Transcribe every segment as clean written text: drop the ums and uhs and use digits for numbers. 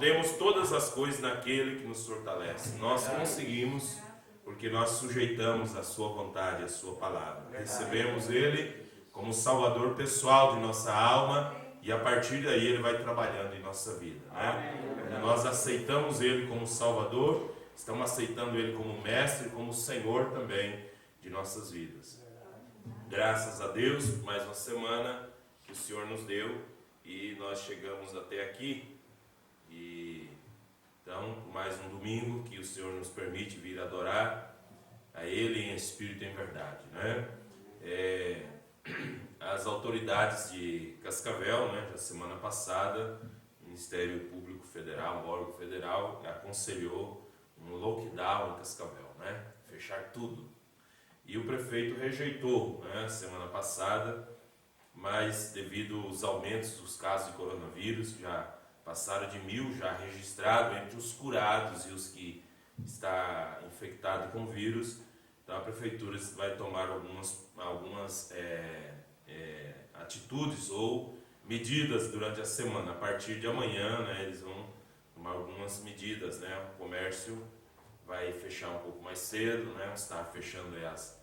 podemos todas as coisas naquele que nos fortalece. Nós conseguimos porque nós sujeitamos a sua vontade, a sua palavra. Recebemos Ele como Salvador pessoal de nossa alma e a partir daí Ele vai trabalhando em nossa vida, né? Quando nós aceitamos Ele como Salvador, estamos aceitando Ele como Mestre, como Senhor também de nossas vidas. Graças a Deus, mais uma semana que o Senhor nos deu e nós chegamos até aqui. E então, mais um domingo que o Senhor nos permite vir adorar a Ele em espírito e em verdade, né? As autoridades de Cascavel, né, na semana passada, o Ministério Público Federal, o órgão federal, aconselhou um lockdown em Cascavel, né? Fechar tudo. E o prefeito rejeitou, né, semana passada, mas devido aos aumentos dos casos de coronavírus, já passaram de 1.000 já registrados entre os curados e os que está infectados com vírus. Então a prefeitura vai tomar algumas atitudes ou medidas durante a semana. A partir de amanhã, né, eles vão tomar algumas medidas, né? O comércio vai fechar um pouco mais cedo, né? Está fechando aí às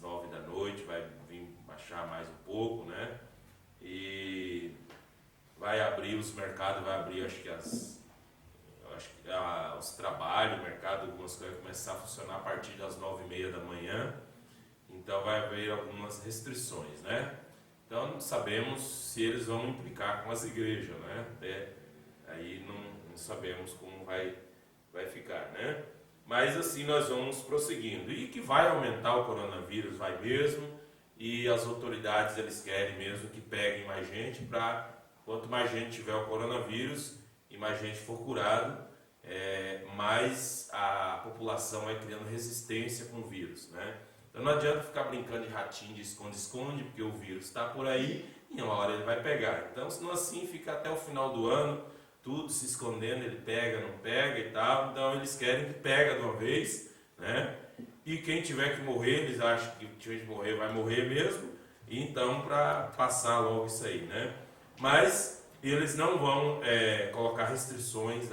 9 da noite, vai vir baixar mais um pouco, né? E vai abrir os mercados, vai abrir os trabalhos, o mercado, algumas coisas vai começar a funcionar a partir das 9h30 da manhã. Então vai haver algumas restrições, né? Então não sabemos se eles vão implicar com as igrejas, né? Até aí não sabemos como vai ficar, né? Mas assim nós vamos prosseguindo. E que vai aumentar o coronavírus, vai mesmo. E as autoridades, eles querem mesmo que peguem mais gente para, quanto mais gente tiver o coronavírus e mais gente for curado, mais a população vai criando resistência com o vírus, né? Então não adianta ficar brincando de ratinho, de esconde-esconde, porque o vírus está por aí e uma hora ele vai pegar. Então, se não assim, fica até o final do ano, tudo se escondendo, ele pega, não pega e tal. Então eles querem que pega de uma vez, né? E quem tiver que morrer, eles acham que tiver que morrer, vai morrer mesmo. E então, para passar logo isso aí, né? Mas eles não vão colocar restrições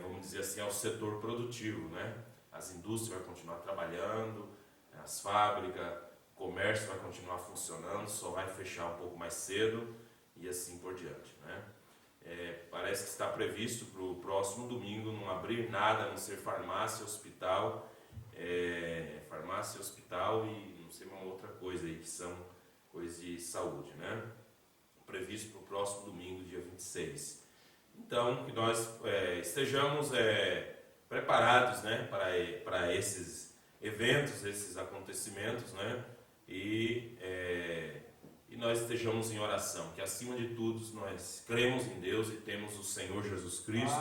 vamos dizer assim, ao setor produtivo, né? As indústrias vão continuar trabalhando, as fábricas, o comércio vai continuar funcionando, só vai fechar um pouco mais cedo e assim por diante, né? Parece que está previsto para o próximo domingo não abrir nada, a não ser farmácia, hospital, e não sei uma outra coisa aí, que são coisas de saúde, né? Previsto para o próximo domingo, dia 26. Então, que nós estejamos preparados, né, para esses eventos, esses acontecimentos, né? E nós estejamos em oração, que acima de tudo nós cremos em Deus e temos o Senhor Jesus Cristo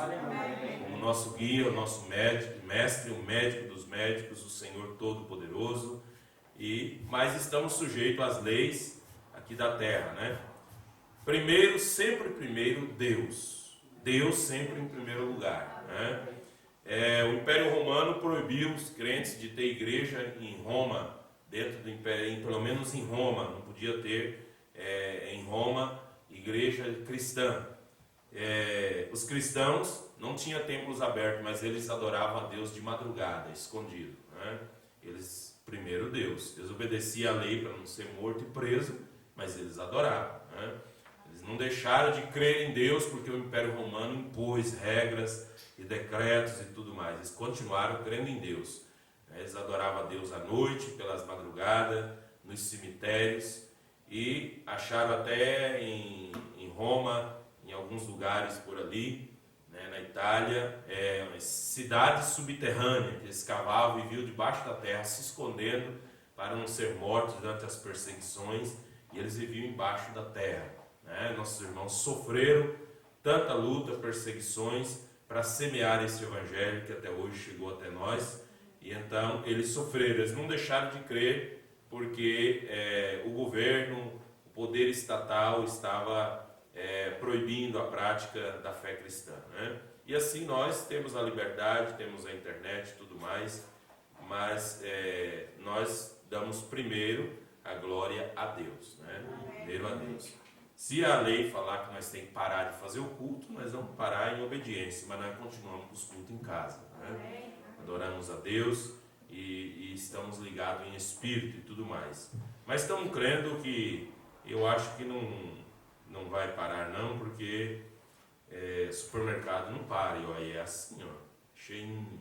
como nosso guia, o nosso mestre, o médico dos médicos, o Senhor Todo-Poderoso, mas estamos sujeitos às leis aqui da terra, né? Sempre primeiro Deus. Deus sempre em primeiro lugar, né? O Império Romano proibiu os crentes de ter igreja em Roma, dentro do Império, pelo menos em Roma, não podia ter em Roma igreja cristã. Os cristãos não tinham templos abertos, mas eles adoravam a Deus de madrugada, escondido, né? Primeiro Deus, eles obedeciam a lei para não ser morto e preso, mas eles adoravam, né? Eles não deixaram de crer em Deus porque o Império Romano impôs regras e decretos e tudo mais. Eles continuaram crendo em Deus. Eles adoravam a Deus à noite, pelas madrugadas, nos cemitérios, e acharam até em Roma, em alguns lugares por ali, né, na Itália, cidades subterrâneas que eles cavavam e viviam debaixo da terra, se escondendo para não ser mortos durante as perseguições, e eles viviam embaixo da terra, né? Nossos irmãos sofreram tanta luta, perseguições, para semear esse evangelho que até hoje chegou até nós. E então eles sofreram, eles não deixaram de crer, porque o governo, o poder estatal estava proibindo a prática da fé cristã, né? E assim nós temos a liberdade, temos a internet e tudo mais, mas nós damos primeiro a glória a Deus, né? Primeiro a Deus. Se a lei falar que nós temos que parar de fazer o culto, nós vamos parar em obediência, mas nós continuamos com os cultos em casa, né? Adoramos a Deus e estamos ligados em espírito e tudo mais. Mas estamos crendo que eu acho que não vai parar não, porque supermercado não para, e aí é assim, ó, cheinho.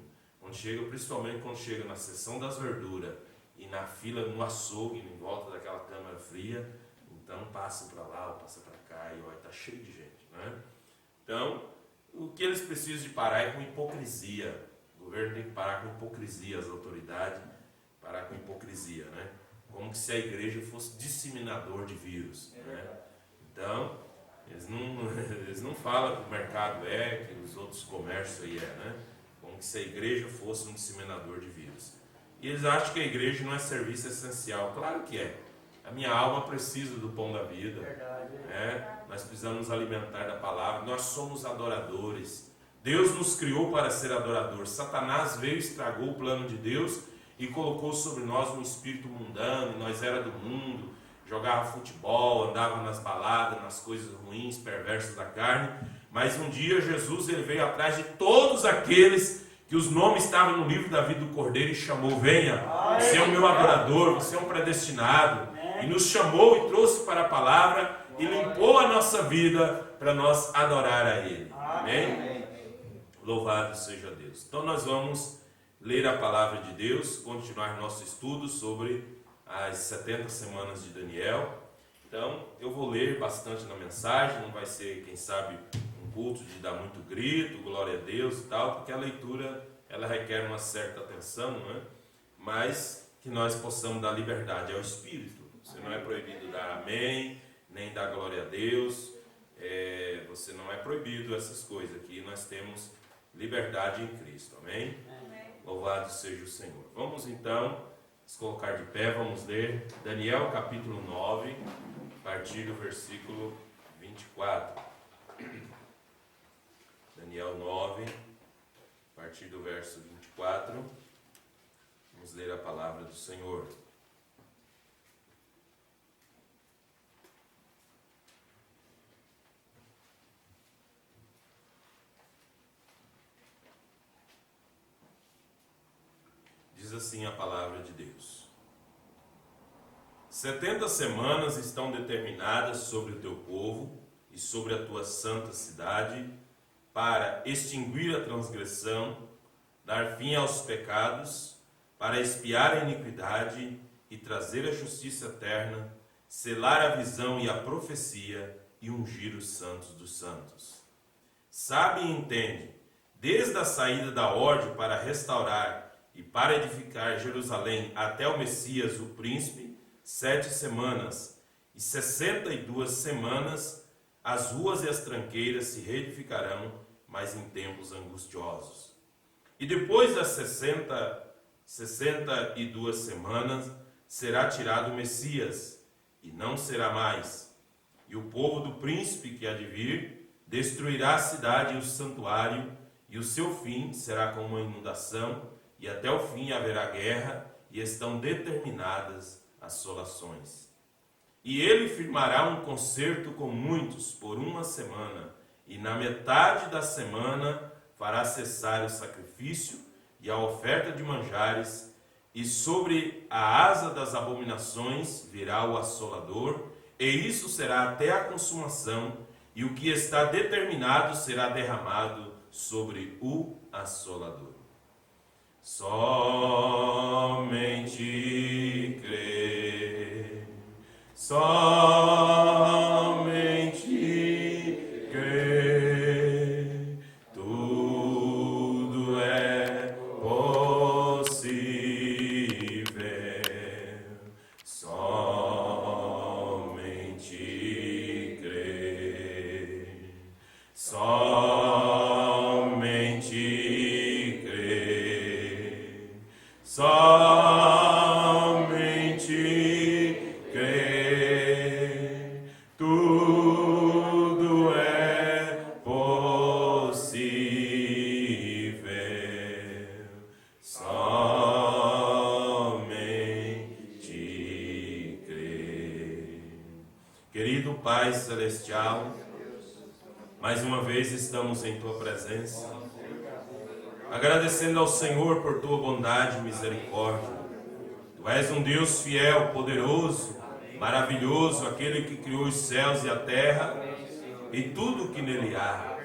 Principalmente quando chega na seção das verduras e na fila no açougue, em volta daquela câmara fria, então passa para lá ou passa para cá e olha, está cheio de gente, né? Então, o que eles precisam de parar é com hipocrisia. O governo tem que parar com hipocrisia, as autoridades parar com hipocrisia, né? Como se a igreja fosse disseminador de vírus, né? Então, eles não falam que o mercado que os outros comércios aí né? Como se a igreja fosse um disseminador de vírus. E eles acham que a igreja não é serviço essencial. Claro que é. A minha alma precisa do pão da vida. Né? Nós precisamos nos alimentar da palavra. Nós somos adoradores. Deus nos criou para ser adorador. Satanás veio e estragou o plano de Deus e colocou sobre nós um espírito mundano. Nós era do mundo, jogava futebol, andava nas baladas, nas coisas ruins, perversas da carne. Mas um dia Jesus ele veio atrás de todos aqueles que os nomes estavam no livro da vida do Cordeiro e chamou: venha, você é o meu adorador, você é um predestinado. E nos chamou e trouxe para a palavra e limpou a nossa vida para nós adorar a Ele. Amém? Louvado seja Deus. Então nós vamos ler a palavra de Deus, continuar nosso estudo sobre as 70 semanas de Daniel. Então eu vou ler bastante na mensagem, não vai ser, quem sabe, um culto de dar muito grito, glória a Deus e tal, porque a leitura ela requer uma certa atenção, né? Mas que nós possamos dar liberdade ao Espírito. Você não é proibido dar amém, nem dar glória a Deus, você não é proibido essas coisas. Aqui nós temos liberdade em Cristo, amém? Louvado seja o Senhor. Vamos então nos colocar de pé, vamos ler Daniel capítulo 9, a partir do versículo 24. Daniel 9, a partir do verso 24, vamos ler a palavra do Senhor. Diz assim a palavra de Deus: 70 semanas estão determinadas sobre o teu povo e sobre a tua santa cidade, para extinguir a transgressão, dar fim aos pecados, para expiar a iniquidade e trazer a justiça eterna, selar a visão e a profecia e ungir os santos dos santos. Sabe e entende, desde a saída da ordem para restaurar e para edificar Jerusalém até o Messias, o príncipe, 7 semanas, e 62 semanas, as ruas e as tranqueiras se reedificarão, mas em tempos angustiosos. E depois das 62 semanas, será tirado o Messias, e não será mais. E o povo do príncipe que há de vir destruirá a cidade e o santuário, e o seu fim será como uma inundação, e até o fim haverá guerra, e estão determinadas assolações. E ele firmará um concerto com muitos por 1 semana, e na metade da semana fará cessar o sacrifício e a oferta de manjares, e sobre a asa das abominações virá o assolador, e isso será até a consumação, e o que está determinado será derramado sobre o assolador. Somente crer, somente crer, tudo é possível. Somente crer, somente crer, somente crer, tudo é possível. Somente crer. Querido Pai Pai Celestial, mais uma vez estamos em Tua presença, agradecendo ao Senhor por Tua bondade e misericórdia. Tu és um Deus fiel, poderoso, maravilhoso, aquele que criou os céus e a terra e tudo o que nele há.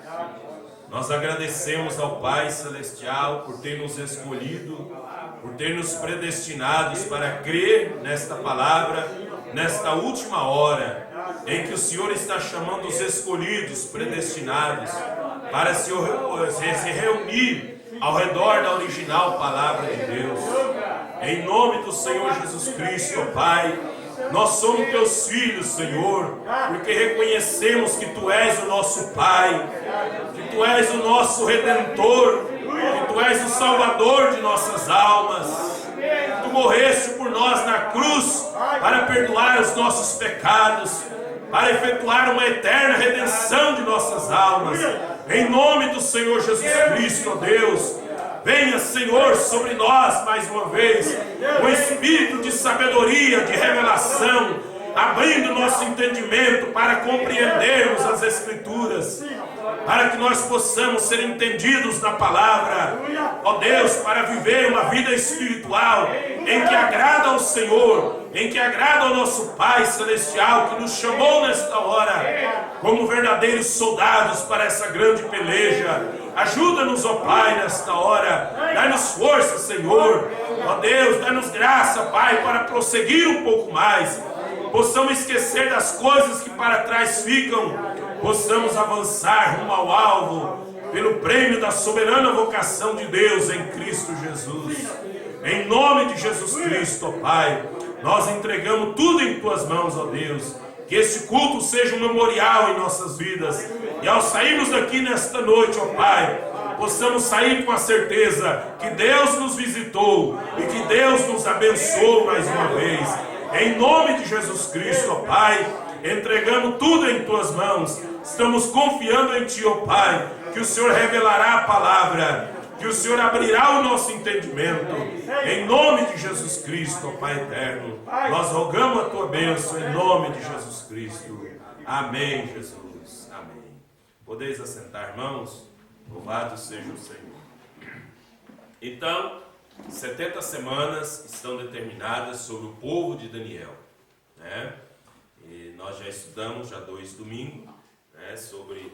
Nós agradecemos ao Pai Celestial por ter nos escolhido, por ter nos predestinados para crer nesta palavra, nesta última hora, em que o Senhor está chamando os escolhidos, predestinados, para se reunir ao redor da original palavra de Deus. Em nome do Senhor Jesus Cristo, ó Pai, nós somos Teus filhos, Senhor, porque reconhecemos que Tu és o nosso Pai, que Tu és o nosso Redentor, que Tu és o Salvador de nossas almas. Tu morreste por nós na cruz para perdoar os nossos pecados, para efetuar uma eterna redenção de nossas almas. Em nome do Senhor Jesus Cristo, ó Deus, venha, Senhor, sobre nós mais uma vez o espírito de sabedoria, de revelação, abrindo nosso entendimento para compreendermos as Escrituras, para que nós possamos ser entendidos na palavra, ó Deus, para viver uma vida espiritual em que agrada ao Senhor, em que agrada ao nosso Pai Celestial, que nos chamou nesta hora como verdadeiros soldados para essa grande peleja. Ajuda-nos, ó Pai, nesta hora, dá-nos força, Senhor, ó Deus, dá-nos graça, Pai, para prosseguir um pouco mais, possamos esquecer das coisas que para trás ficam, possamos avançar rumo ao alvo, pelo prêmio da soberana vocação de Deus em Cristo Jesus. Em nome de Jesus Cristo, ó Pai, nós entregamos tudo em Tuas mãos, ó Deus. Que este culto seja um memorial em nossas vidas. E ao sairmos daqui nesta noite, ó Pai, possamos sair com a certeza que Deus nos visitou e que Deus nos abençoou mais uma vez. Em nome de Jesus Cristo, ó Pai, entregamos tudo em Tuas mãos. Estamos confiando em Ti, ó Pai, que o Senhor revelará a palavra, que o Senhor abrirá o nosso entendimento. Em nome de Jesus Cristo, ó Pai eterno, nós rogamos a Tua bênção em nome de Jesus Cristo. Amém, Jesus. Amém. Podeis assentar, irmãos? Louvado seja o Senhor. Então, 70 semanas estão determinadas sobre o povo de Daniel, né? E nós já estudamos, já 2 domingos, né, sobre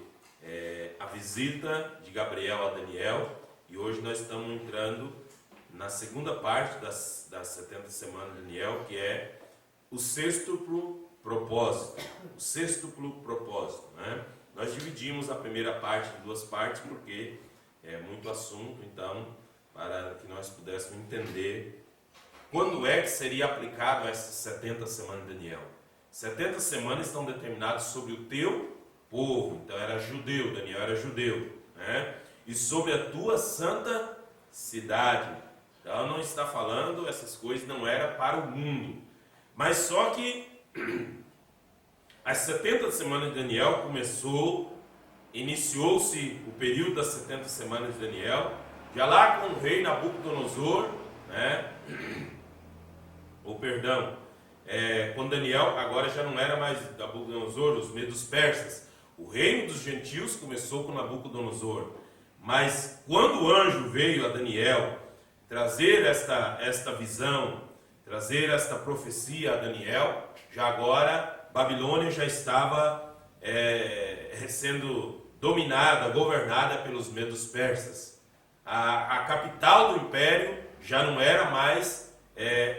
a visita de Gabriel a Daniel, e hoje nós estamos entrando na segunda parte das 70 semanas de Daniel, que é o sextuplo propósito. O sextuplo propósito, né? Nós dividimos a primeira parte em 2 partes, porque é muito assunto, então, para que nós pudéssemos entender quando é que seria aplicado essas 70 semanas de Daniel. 70 semanas estão determinadas sobre o teu povo, então era judeu, Daniel era judeu, né? E sobre a tua santa cidade. Então não está falando, essas coisas não era para o mundo. Mas só que as 70 semanas de Daniel iniciou-se o período das 70 semanas de Daniel, já lá com o rei Nabucodonosor, né? Quando Daniel agora já não era mais Nabucodonosor, os medos persas. O reino dos gentios começou com Nabucodonosor. Mas quando o anjo veio a Daniel trazer esta visão, trazer esta profecia a Daniel, já agora Babilônia já estava sendo dominada, governada pelos medos persas. A capital do império já não era mais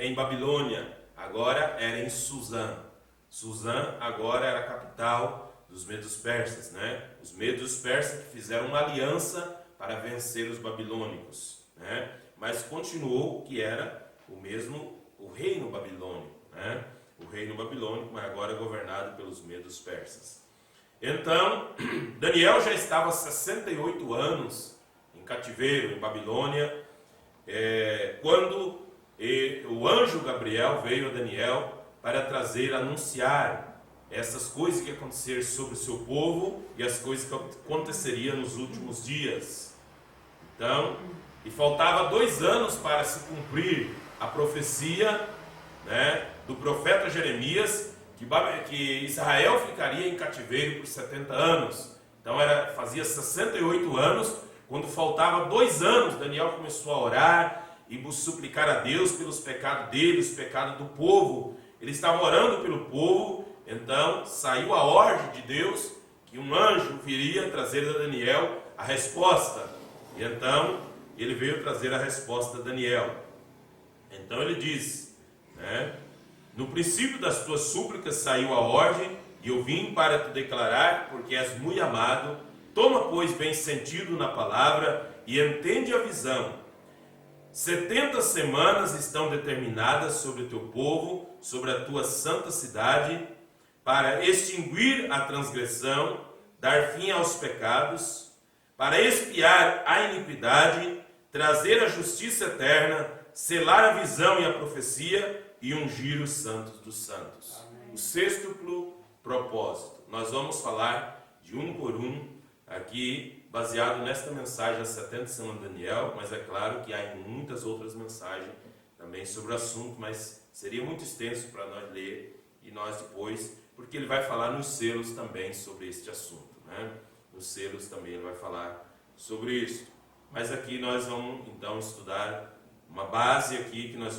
em Babilônia, agora era em Suzã. Suzã agora era a capital dos medos persas, né? Os medos persas que fizeram uma aliança para vencer os babilônicos, né? Mas continuou que era o reino babilônico, né? O reino babilônico, mas agora governado pelos medos persas. Então, Daniel já estava há 68 anos em cativeiro em Babilônia, quando o anjo Gabriel veio a Daniel para anunciar essas coisas que aconteceram sobre o seu povo e as coisas que aconteceriam nos últimos dias. Então, e faltava 2 anos para se cumprir a profecia, né, do profeta Jeremias, que Israel ficaria em cativeiro por 70 anos. Então fazia 68 anos, quando faltava 2 anos, Daniel começou a orar e suplicar a Deus pelos pecados deles, os pecados do povo. Ele estava orando pelo povo, então saiu a ordem de Deus, que um anjo viria trazer a Daniel a resposta. E então ele veio trazer a resposta a Daniel. Então ele diz, né, no princípio das tuas súplicas saiu a ordem, e eu vim para te declarar, porque és muito amado. Toma, pois, bem sentido na palavra e entende a visão. 70 semanas estão determinadas sobre o teu povo, sobre a tua santa cidade, para extinguir a transgressão, dar fim aos pecados, para expiar a iniquidade, trazer a justiça eterna, selar a visão e a profecia e ungir os santos dos santos. Amém. O sextuplo propósito. Nós vamos falar de um por um aqui, baseado nesta mensagem, as 70 semanas de Daniel, mas é claro que há muitas outras mensagens também sobre o assunto, mas seria muito extenso para nós ler e nós depois, porque ele vai falar nos selos também sobre este assunto, né? Nos selos também ele vai falar sobre isso. Mas aqui nós vamos então estudar uma base aqui que nós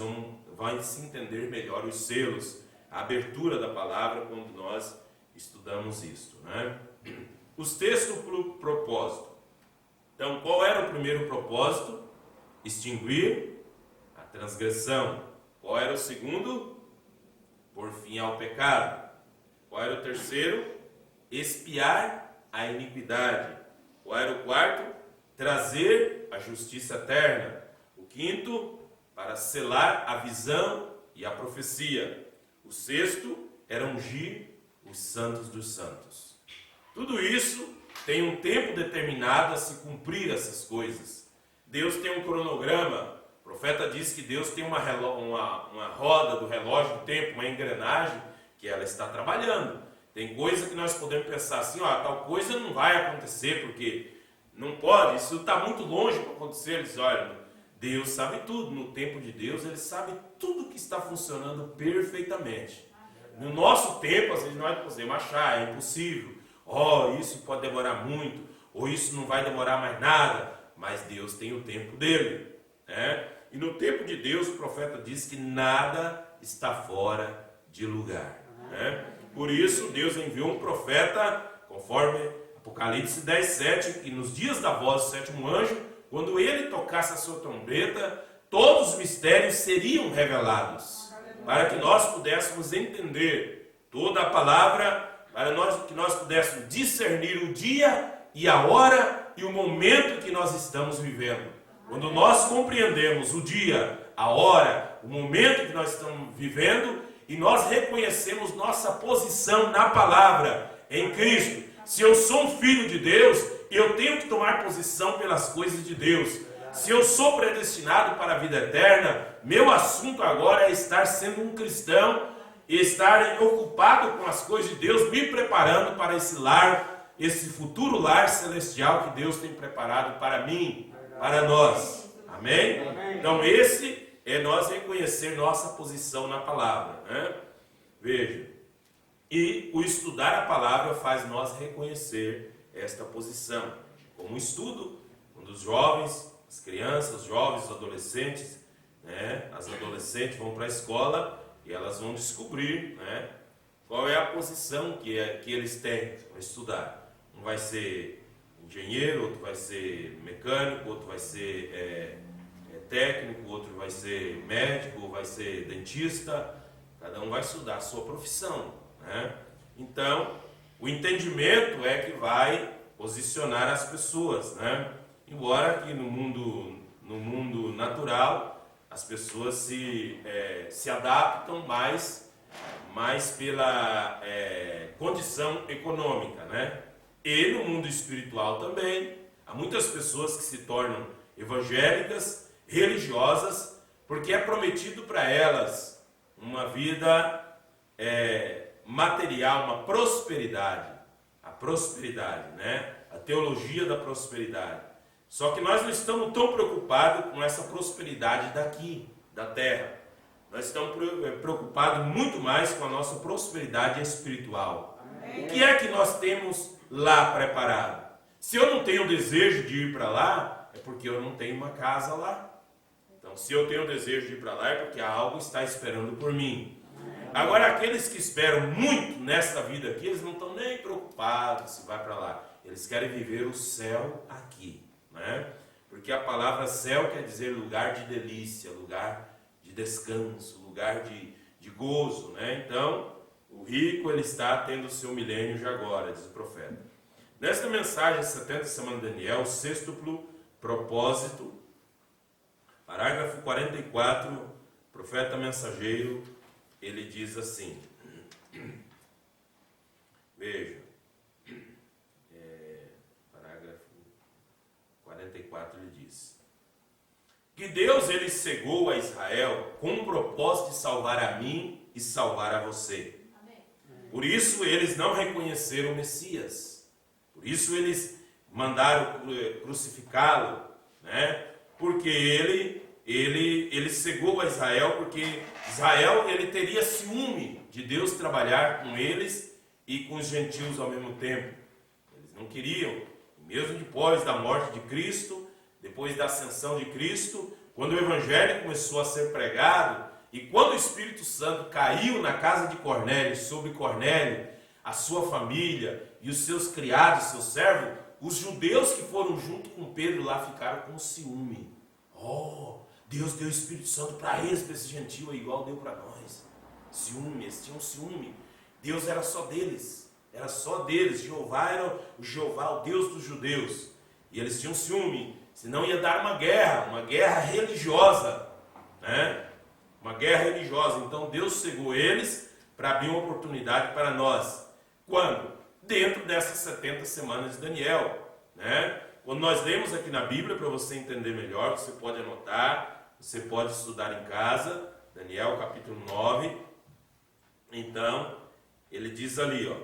vai se entender melhor os selos, a abertura da palavra quando nós estudamos isto, né? O sextuplo propósito. Então, qual era o primeiro propósito? Extinguir a transgressão. Qual era o segundo? Por fim ao pecado. Qual era o terceiro? Expiar a iniquidade. Qual era o quarto? Trazer a justiça eterna. O quinto, para selar a visão e a profecia. O sexto era ungir os santos dos santos. Tudo isso tem um tempo determinado a se cumprir essas coisas. Deus tem um cronograma. O profeta diz que Deus tem uma roda do relógio do tempo, uma engrenagem que ela está trabalhando. Tem coisa que nós podemos pensar assim, tal coisa não vai acontecer porque não pode, isso está muito longe para acontecer. Eles olham, Deus sabe tudo. No tempo de Deus, Ele sabe tudo que está funcionando perfeitamente. No nosso tempo, às vezes nós podemos achar, é impossível. Isso pode demorar muito, ou isso não vai demorar mais nada. Mas Deus tem o tempo dele, né? E no tempo de Deus, o profeta diz que nada está fora de lugar, né? Por isso, Deus enviou um profeta, conforme Apocalipse 10, 7, que nos dias da voz do sétimo anjo, quando ele tocasse a sua trombeta, todos os mistérios seriam revelados, para que nós pudéssemos entender toda a palavra, para que nós pudéssemos discernir o dia e a hora e o momento que nós estamos vivendo. Quando nós compreendemos o dia, a hora, o momento que nós estamos vivendo, e nós reconhecemos nossa posição na palavra, em Cristo. Se eu sou um filho de Deus, eu tenho que tomar posição pelas coisas de Deus. Se eu sou predestinado para a vida eterna, meu assunto agora é estar sendo um cristão, estar ocupado com as coisas de Deus, me preparando para esse lar, esse futuro lar celestial que Deus tem preparado para mim, para nós. Amém? Então esse é nós reconhecer nossa posição na palavra, né? Veja, e o estudar a palavra faz nós reconhecer esta posição. Como estudo, quando os jovens, as crianças, os jovens, os adolescentes, né? As adolescentes vão para a escola e elas vão descobrir, né, qual é a posição que eles têm para estudar. Um vai ser engenheiro, outro vai ser mecânico, outro vai ser técnico, outro vai ser médico, vai ser dentista. Cada um vai estudar a sua profissão, né? Então, o entendimento é que vai posicionar as pessoas, né? Embora que no mundo natural as pessoas se adaptam mais pela condição econômica, né? E no mundo espiritual também, há muitas pessoas que se tornam evangélicas, religiosas, porque é prometido para elas uma vida material, uma prosperidade, a prosperidade, né? A teologia da prosperidade. Só que nós não estamos tão preocupados com essa prosperidade daqui, da terra. nós estamos preocupados muito mais com a nossa prosperidade espiritual. Amém. O que é que nós temos lá preparado? Se eu não tenho desejo de ir para lá, é porque eu não tenho uma casa lá. Então, se eu tenho desejo de ir para lá, é porque algo está esperando por mim. Agora, aqueles que esperam muito nesta vida aqui, eles não estão nem preocupados se vai para lá. Eles querem viver o céu aqui, né? Porque a palavra céu quer dizer lugar de delícia, lugar de descanso, lugar de gozo, né? Então, o rico, ele está tendo o seu milênio já agora, diz o profeta. Nesta mensagem, 70 semanas de Daniel, o sextuplo propósito, parágrafo 44, profeta mensageiro, ele diz assim, veja, parágrafo 44, ele diz, que Deus, ele cegou a Israel com o propósito de salvar a mim e salvar a você. Amém. Por isso, eles não reconheceram o Messias. Por isso, eles mandaram crucificá-lo, né? Porque ele cegou a Israel, porque Israel, ele teria ciúme de Deus trabalhar com eles e com os gentios ao mesmo tempo. Eles não queriam, mesmo depois da morte de Cristo, depois da ascensão de Cristo, quando o Evangelho começou a ser pregado, e quando o Espírito Santo caiu na casa de Cornélio, sobre Cornélio, a sua família e os seus criados, seus servos, os judeus que foram junto com Pedro lá ficaram com ciúme. Oh, Deus deu o Espírito Santo para eles, para esse gentio aí, igual deu para nós. Ciúme, eles tinham ciúme. Deus era só deles. Era só deles. Jeová era o Deus dos judeus. E eles tinham ciúme. Senão ia dar uma guerra religiosa. Né? Uma guerra religiosa. Então Deus cegou eles para abrir uma oportunidade para nós. Quando? Dentro dessas 70 semanas de Daniel. Né? Quando nós lemos aqui na Bíblia, para você entender melhor, você pode anotar, você pode estudar em casa, Daniel capítulo 9. Então, ele diz ali, ó,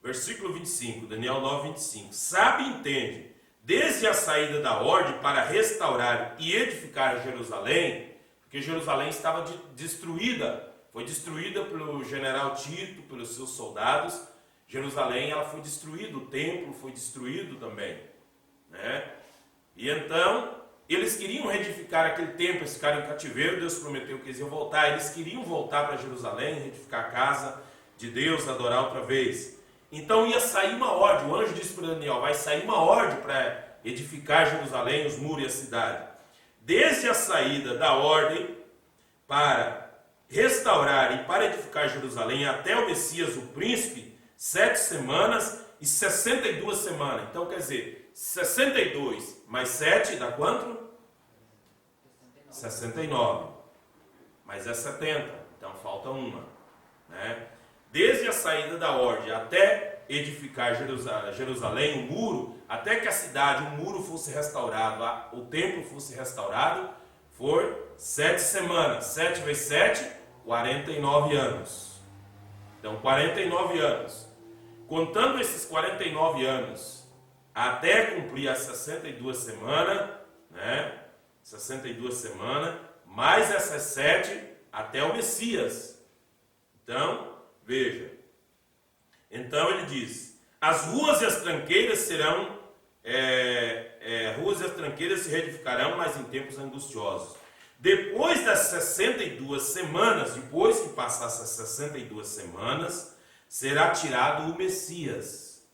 versículo 25, Daniel 9, 25. Sabe e entende, desde a saída da ordem para restaurar e edificar Jerusalém, porque Jerusalém estava destruída, foi destruída pelo general Tito, pelos seus soldados. Jerusalém, ela foi destruída, o templo foi destruído também, né? E então, eles queriam reedificar aquele templo, eles ficaram em cativeiro, Deus prometeu que eles iam voltar, eles queriam voltar para Jerusalém, reedificar a casa de Deus, adorar outra vez. Então ia sair uma ordem, o anjo disse para Daniel, vai sair uma ordem para edificar Jerusalém, os muros e a cidade. Desde a saída da ordem para restaurar e para edificar Jerusalém até o Messias, o príncipe, 7 semanas e 62 semanas. Então, quer dizer, 62 mais 7 dá quanto? 69. Mas é 70. Então, falta uma. Né? Desde a saída da ordem até edificar Jerusalém, o muro, até que a cidade, o muro fosse restaurado, o templo fosse restaurado, foram 7 semanas. 7 vezes 7, 49 anos. Então, 49 anos. Contando esses 49 anos até cumprir as 62 semanas, né? 62 semanas, mais essas 7 até o Messias. Então, veja. Então ele diz: as ruas e as tranqueiras serão, ruas e as tranqueiras se reedificarão, mas em tempos angustiosos. Depois das 62 semanas, depois que passar essas 62 semanas, será tirado o Messias.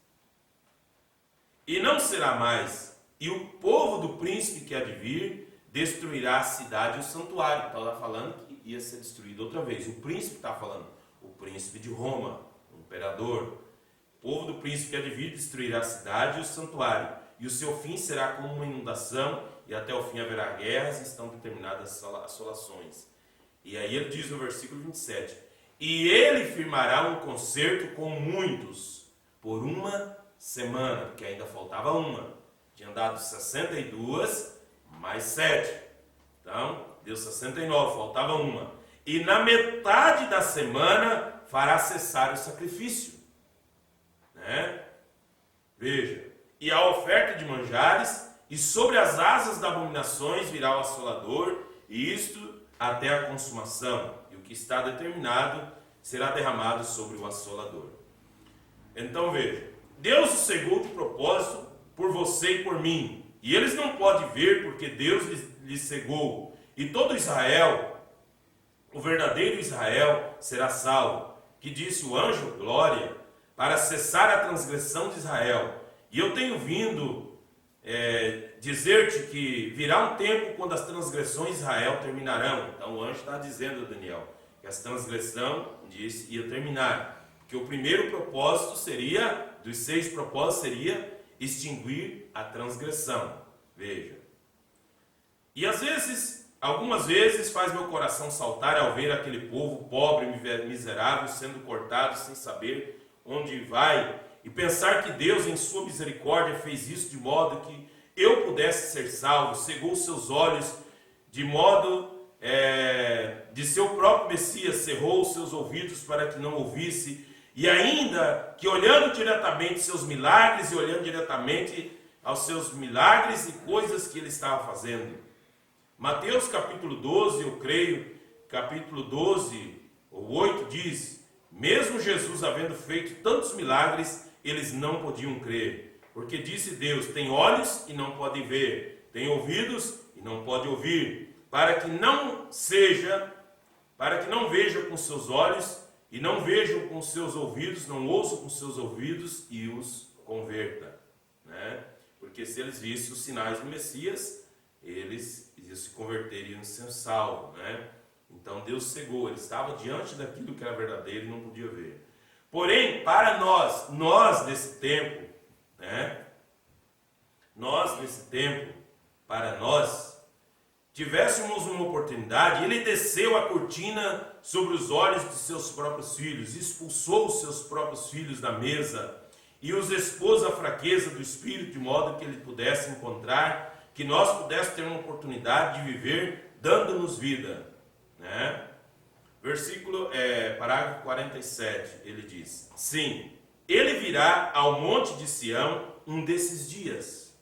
E não será mais. E o povo do príncipe que há de vir destruirá a cidade e o santuário. Então está falando que ia ser destruído outra vez. O príncipe está falando. O príncipe de Roma, o imperador. O povo do príncipe que há de vir destruirá a cidade e o santuário. E o seu fim será como uma inundação, e até o fim haverá guerras, e estão determinadas assolações. E aí ele diz no versículo 27, e ele firmará um concerto com muitos, por uma semana, porque ainda faltava uma. Tinha dado 62, mais 7. Então, deu 69, faltava uma. E na metade da semana, fará cessar o sacrifício. Né? Veja, e a oferta de manjares, e sobre as asas das abominações virá o assolador, e isto até a consumação, e o que está determinado será derramado sobre o assolador. Então veja, Deus o cegou de propósito por você e por mim, e eles não podem ver porque Deus lhes cegou, e todo Israel, o verdadeiro Israel, será salvo, que disse o anjo, glória, para cessar a transgressão de Israel. E eu tenho vindo dizer-te que virá um tempo quando as transgressões de Israel terminarão. Então o anjo está dizendo a Daniel que as transgressões ia terminar, que o primeiro propósito seria, dos 6 propósitos, seria extinguir a transgressão. Veja. E às vezes, algumas vezes faz meu coração saltar ao ver aquele povo pobre e miserável sendo cortado sem saber onde vai, e pensar que Deus em sua misericórdia fez isso de modo que eu pudesse ser salvo, cegou seus olhos de modo de seu próprio Messias, cerrou os seus ouvidos para que não ouvisse, e ainda que olhando diretamente seus milagres e olhando diretamente aos seus milagres e coisas que ele estava fazendo. Mateus capítulo 12, eu creio, capítulo 12, ou 8 diz, mesmo Jesus havendo feito tantos milagres, eles não podiam crer, porque disse Deus, tem olhos e não podem ver, tem ouvidos e não podem ouvir, para que não vejam com seus olhos e não vejam com seus ouvidos, não ouçam com seus ouvidos e os converta, né? Porque se eles vissem os sinais do Messias, eles se converteriam e ser salvos, né? Então Deus cegou, ele estava diante daquilo que era verdadeiro e não podia ver. Porém, para nós desse tempo, né? Nós desse tempo, para nós, tivéssemos uma oportunidade, ele desceu a cortina sobre os olhos de seus próprios filhos, expulsou os seus próprios filhos da mesa e os expôs à fraqueza do espírito, de modo que ele pudesse encontrar, que nós pudéssemos ter uma oportunidade de viver, dando-nos vida, né? Parágrafo 47, ele diz, sim, ele virá ao monte de Sião um desses dias,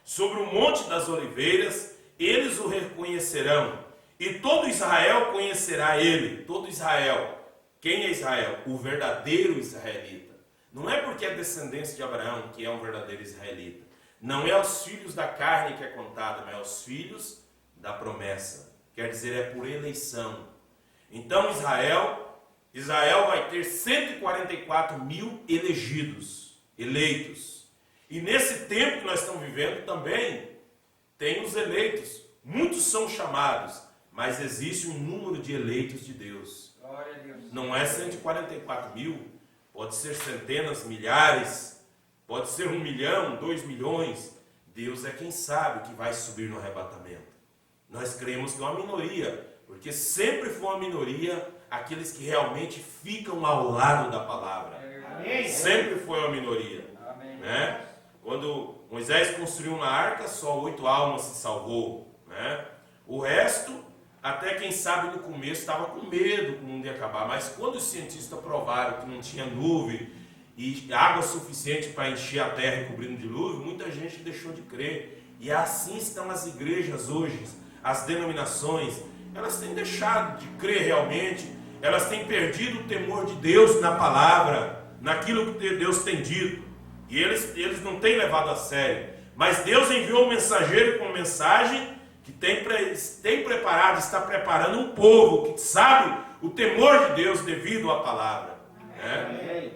sobre o monte das oliveiras, eles o reconhecerão, e todo Israel conhecerá ele. Todo Israel. Quem é Israel? O verdadeiro israelita. Não é porque é descendência de Abraão que é um verdadeiro israelita. Não é aos filhos da carne que é contada, mas é aos filhos da promessa. Quer dizer, é por eleição. Então Israel vai ter 144 mil eleitos. E nesse tempo que nós estamos vivendo também, tem os eleitos, muitos são chamados, mas existe um número de eleitos de Deus. Glória a Deus. Não é 144 mil, pode ser centenas, milhares, pode ser 1 milhão, 2 milhões. Deus é quem sabe que vai subir no arrebatamento. Nós cremos que é uma minoria, porque sempre foi uma minoria aqueles que realmente ficam ao lado da palavra. Amém. Sempre foi uma minoria. Amém. Né? Quando Moisés construiu uma arca, só 8 almas se salvou, né? O resto, até quem sabe no começo estava com medo que o mundo ia acabar, mas quando os cientistas provaram que não tinha nuvem e água suficiente para encher a terra e cobrir no dilúvio, muita gente deixou de crer. E assim estão as igrejas hoje, as denominações, elas têm deixado de crer realmente, elas têm perdido o temor de Deus na palavra, naquilo que Deus tem dito. E eles não têm levado a sério. Mas Deus enviou um mensageiro com uma mensagem que tem preparado, está preparando um povo que sabe o temor de Deus devido à palavra. Né?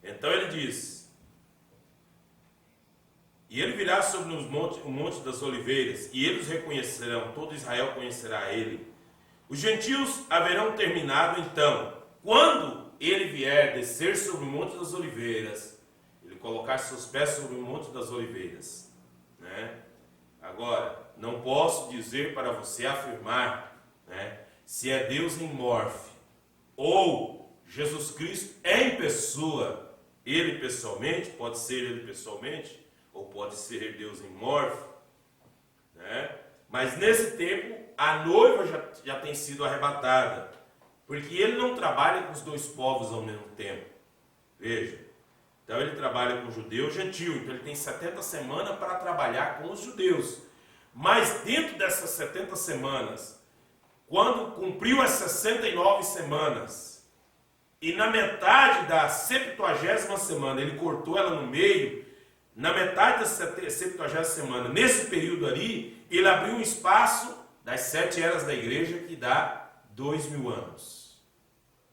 Então ele diz, e ele virá sobre o monte das oliveiras, e eles reconhecerão, todo Israel conhecerá ele. Os gentios haverão terminado então, quando ele vier descer sobre o monte das oliveiras, colocar seus pés sobre o monte das oliveiras, né? Agora, não posso dizer para você afirmar, né, se é Deus em morfe ou Jesus Cristo em pessoa, ele pessoalmente, pode ser ele pessoalmente, ou pode ser Deus em morfe, né? Mas nesse tempo a noiva já tem sido arrebatada, porque ele não trabalha com os dois povos ao mesmo tempo. Veja. Então ele trabalha com judeu e gentil, então ele tem 70 semanas para trabalhar com os judeus. Mas dentro dessas 70 semanas, quando cumpriu as 69 semanas, e na metade da 70ª semana, ele cortou ela no meio, na metade da 70ª semana, nesse período ali, ele abriu um espaço das 7 eras da igreja, que dá 2000 anos.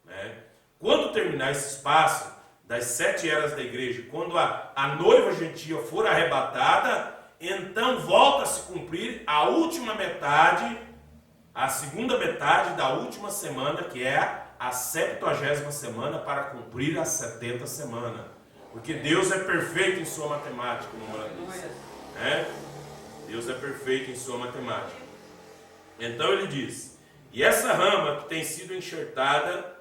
Né? Quando terminar esse espaço das 7 eras da igreja, quando a noiva gentia for arrebatada, então volta a se cumprir a última metade, a segunda metade da última semana, que é a 70ª semana, para cumprir as 70 semanas. Porque Deus é perfeito em sua matemática, como ela diz. Né? Deus é perfeito em sua matemática. Então ele diz, e essa rama que tem sido enxertada,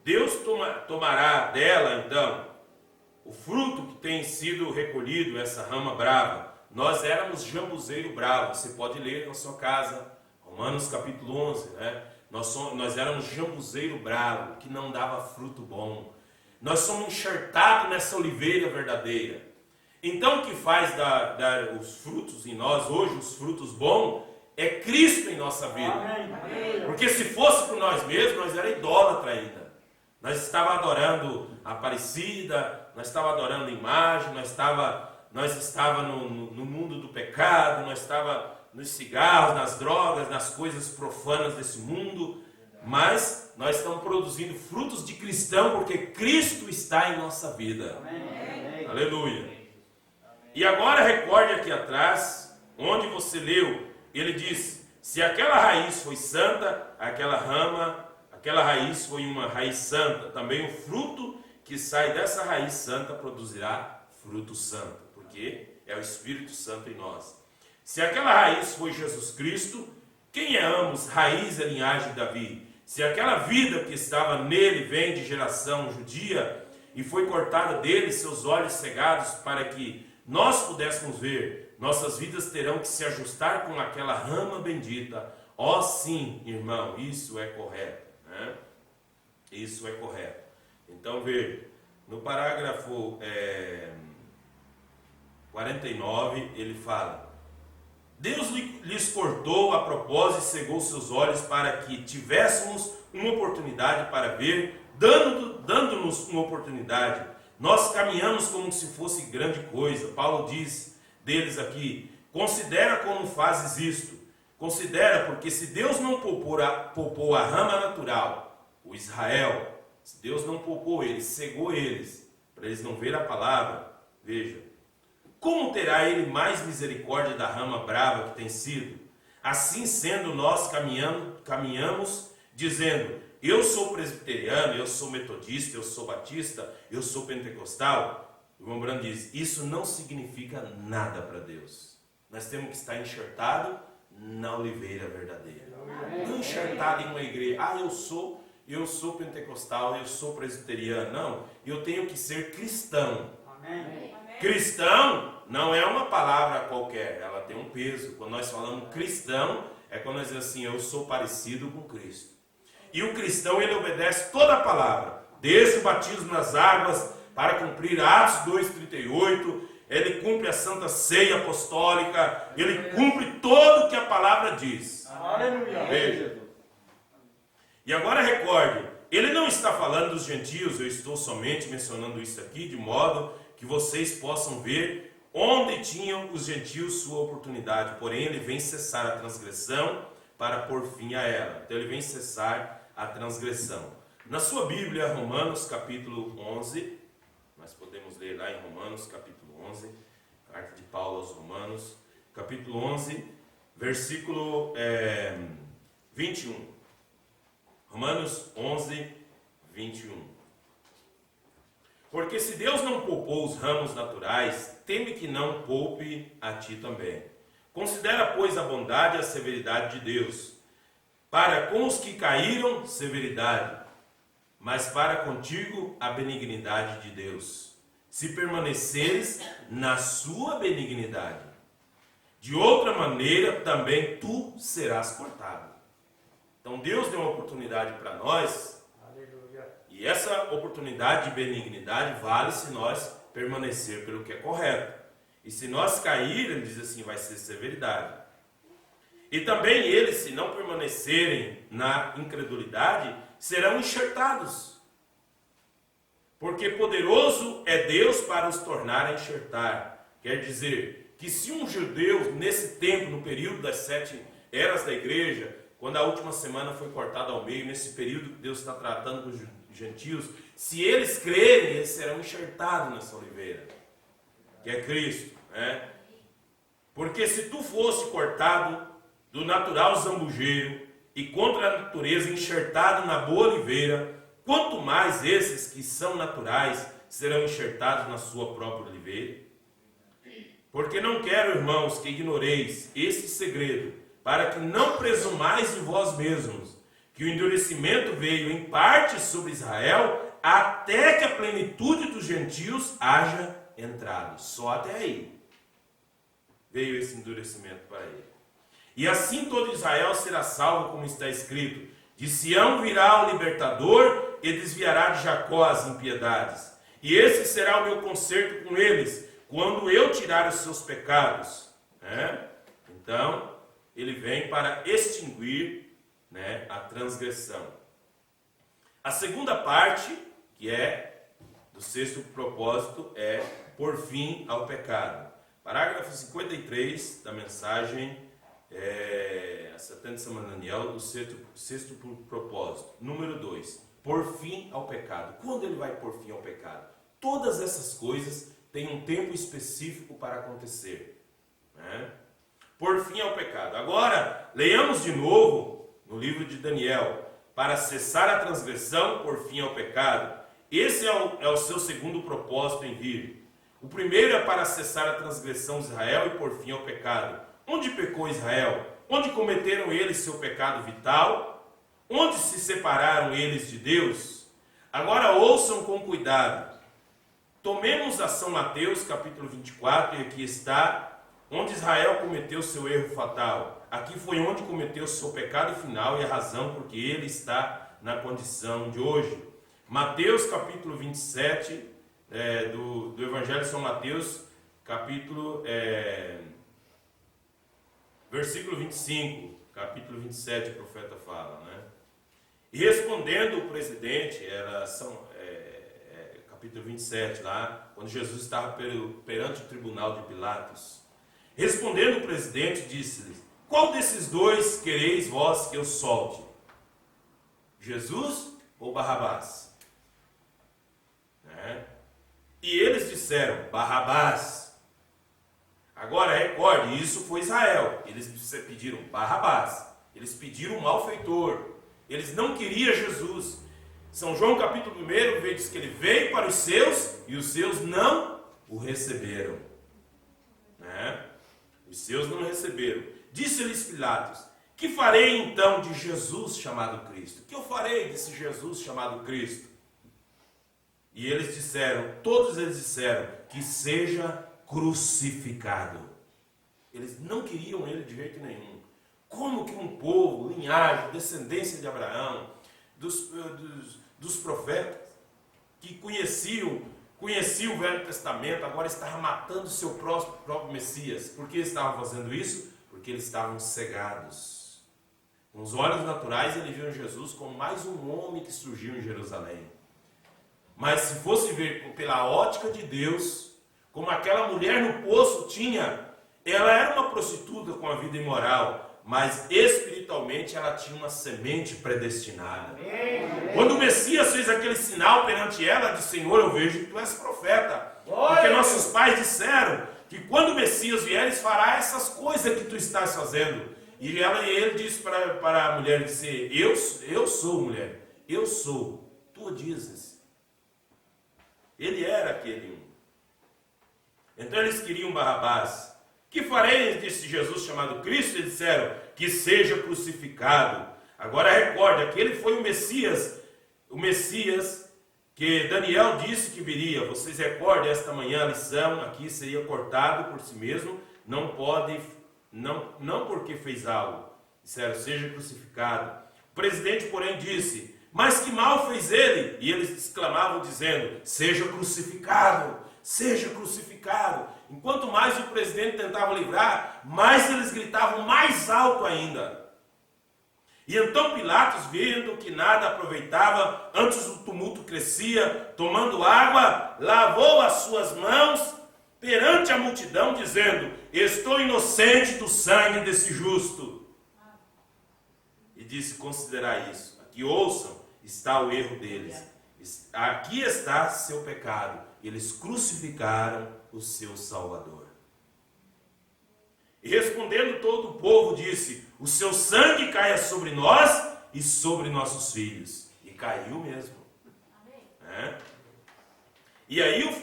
Deus tomará dela, então, o fruto que tem sido recolhido, essa rama brava. Nós éramos jambuzeiro bravo, você pode ler na sua casa, Romanos capítulo 11, né? Nós éramos jambuzeiro bravo, que não dava fruto bom. Nós somos enxertados nessa oliveira verdadeira. Então o que faz dar os frutos em nós hoje, os frutos bons, é Cristo em nossa vida. Porque se fosse por nós mesmos, nós era idólatra ainda. Nós estávamos adorando a Aparecida, nós estávamos adorando a imagem, nós estávamos no mundo do pecado, nós estávamos nos cigarros, nas drogas, nas coisas profanas desse mundo, mas nós estamos produzindo frutos de cristão, porque Cristo está em nossa vida. Amém. Aleluia. E agora recorde aqui atrás, onde você leu, ele diz, se aquela raiz foi santa, aquela raiz foi uma raiz santa, também o fruto que sai dessa raiz santa produzirá fruto santo, porque é o Espírito Santo em nós. Se aquela raiz foi Jesus Cristo, quem é ambos, raiz e linhagem de Davi? Se aquela vida que estava nele vem de geração judia e foi cortada dele, seus olhos cegados para que nós pudéssemos ver, nossas vidas terão que se ajustar com aquela rama bendita. Ó sim, irmão, isso é correto. Né? Isso é correto. Então veja, no parágrafo 49 ele fala, Deus lhes cortou a propósito e cegou seus olhos para que tivéssemos uma oportunidade para ver, dando-nos uma oportunidade. Nós caminhamos como se fosse grande coisa. Paulo diz deles aqui, considera como fazes isto. Considera, porque se Deus não poupou a rama natural, o Israel, se Deus não poupou eles, cegou eles, para eles não verem a palavra, veja, como terá ele mais misericórdia da rama brava que tem sido? Assim sendo, nós caminhamos dizendo, eu sou presbiteriano, eu sou metodista, eu sou batista, eu sou pentecostal. O irmão Branco diz, isso não significa nada para Deus. Nós temos que estar enxertado na oliveira verdadeira. Não enxertado em uma igreja. Eu sou pentecostal, eu sou presbiteriano. Não, eu tenho que ser cristão. Amém. Cristão não é uma palavra qualquer, ela tem um peso. Quando nós falamos cristão, é quando nós dizemos assim, eu sou parecido com Cristo. E o cristão, ele obedece toda a palavra, desde o batismo nas águas, para cumprir Atos 2,38, ele cumpre a Santa Ceia Apostólica, ele cumpre tudo o que a palavra diz. Aleluia. Veja. E agora recorde, ele não está falando dos gentios, eu estou somente mencionando isso aqui, de modo que vocês possam ver onde tinham os gentios sua oportunidade. Porém, ele vem cessar a transgressão para pôr fim a ela. Então, ele vem cessar a transgressão. Na sua Bíblia, Romanos capítulo 11, nós podemos ler lá em Romanos capítulo 11, carta de Paulo aos Romanos, capítulo 11, versículo 21. Romanos 11, 21. Porque se Deus não poupou os ramos naturais, teme que não poupe a ti também. Considera, pois, a bondade e a severidade de Deus. Para com os que caíram, severidade, mas para contigo a benignidade de Deus. Se permaneceres na sua benignidade, de outra maneira também tu serás cortado. Então Deus deu uma oportunidade para nós. E essa oportunidade de benignidade vale se nós permanecer pelo que é correto. E se nós cair, ele diz assim, vai ser severidade. E também eles, se não permanecerem na incredulidade, serão enxertados. Porque poderoso é Deus para os tornar a enxertar. Quer dizer, que se um judeu, nesse tempo, no período das 7 eras da igreja, quando a última semana foi cortada ao meio, nesse período que Deus está tratando com os gentios, se eles crerem, eles serão enxertados nessa oliveira, que é Cristo, né? Porque se tu fosse cortado do natural zambujeiro e contra a natureza enxertado na boa oliveira, quanto mais esses que são naturais serão enxertados na sua própria oliveira. Porque não quero, irmãos, que ignoreis esse segredo, para que não presumais em vós mesmos, que o endurecimento veio em parte sobre Israel, até que a plenitude dos gentios haja entrado. Só até aí veio esse endurecimento para ele. E assim todo Israel será salvo, como está escrito: de Sião virá o libertador e desviará de Jacó as impiedades. E esse será o meu concerto com eles, quando eu tirar os seus pecados. Então, ele vem para extinguir, a transgressão. A segunda parte, que é do sexto propósito, é por fim ao pecado. Parágrafo 53 da mensagem a 70 Semana Daniel, do sexto propósito. Número 2, por fim ao pecado. Quando ele vai por fim ao pecado? Todas essas coisas têm um tempo específico para acontecer. Por fim ao pecado. Agora, leiamos de novo no livro de Daniel. Para cessar a transgressão, por fim ao pecado. Esse é o seu segundo propósito em vir. O primeiro é para cessar a transgressão de Israel e por fim ao pecado. Onde pecou Israel? Onde cometeram eles seu pecado vital? Onde se separaram eles de Deus? Agora ouçam com cuidado. Tomemos a São Mateus, capítulo 24, e aqui está onde Israel cometeu seu erro fatal. Aqui foi onde cometeu seu pecado final e a razão porque ele está na condição de hoje. Mateus, capítulo 27, do Evangelho de São Mateus, capítulo... versículo 25, capítulo 27, o profeta fala, E respondendo o presidente, capítulo 27, lá, quando Jesus estava perante o tribunal de Pilatos. Respondendo o presidente, disse-lhes: qual desses dois quereis vós que eu solte? Jesus ou Barrabás? E eles disseram: Barrabás. Agora recorde, isso foi Israel. Eles pediram Barrabás. Eles pediram um malfeitor. Eles não queriam Jesus. São João capítulo 1 diz que ele veio para os seus e os seus não o receberam. Os seus não receberam. Disse-lhes Pilatos: que farei então de Jesus chamado Cristo? Que eu farei desse Jesus chamado Cristo? E eles disseram, todos eles disseram, que seja crucificado. Eles não queriam ele de jeito nenhum. Como que um povo, linhagem, descendência de Abraão, dos profetas, que conheciam o Velho Testamento, agora estavam matando o seu próprio Messias. Por que estavam fazendo isso? Porque eles estavam cegados. Com os olhos naturais, eles viam Jesus como mais um homem que surgiu em Jerusalém. Mas se fosse ver pela ótica de Deus, como aquela mulher no poço tinha, ela era uma prostituta com a vida imoral, mas espiritualmente ela tinha uma semente predestinada. Quando o Messias fez aquele sinal perante ela, disse: Senhor, eu vejo que tu és profeta. Porque nossos pais disseram que quando o Messias vier, ele fará essas coisas que tu estás fazendo. E ele disse para a mulher, disse: eu sou mulher, eu sou, tu dizes. Ele era aquele um. Então eles queriam Barrabás. Que farei, disse Jesus chamado Cristo? Eles disseram: que seja crucificado. Agora recorde, aquele foi o Messias que Daniel disse que viria. Vocês recordem esta manhã a lição, aqui seria cortado por si mesmo, não porque fez algo. Disseram: seja crucificado. O presidente, porém, disse: mas que mal fez ele? E eles exclamavam dizendo: seja crucificado, seja crucificado. Enquanto mais o presidente tentava livrar, mais eles gritavam mais alto ainda. E então Pilatos, vendo que nada aproveitava, antes o tumulto crescia, tomando água, lavou as suas mãos perante a multidão, dizendo: estou inocente do sangue desse justo. E disse: considerai isso. Aqui ouçam, está o erro deles. Aqui está seu pecado. Eles crucificaram o seu Salvador. E respondendo todo o povo, disse: o seu sangue caia sobre nós e sobre nossos filhos. E caiu mesmo. E aí o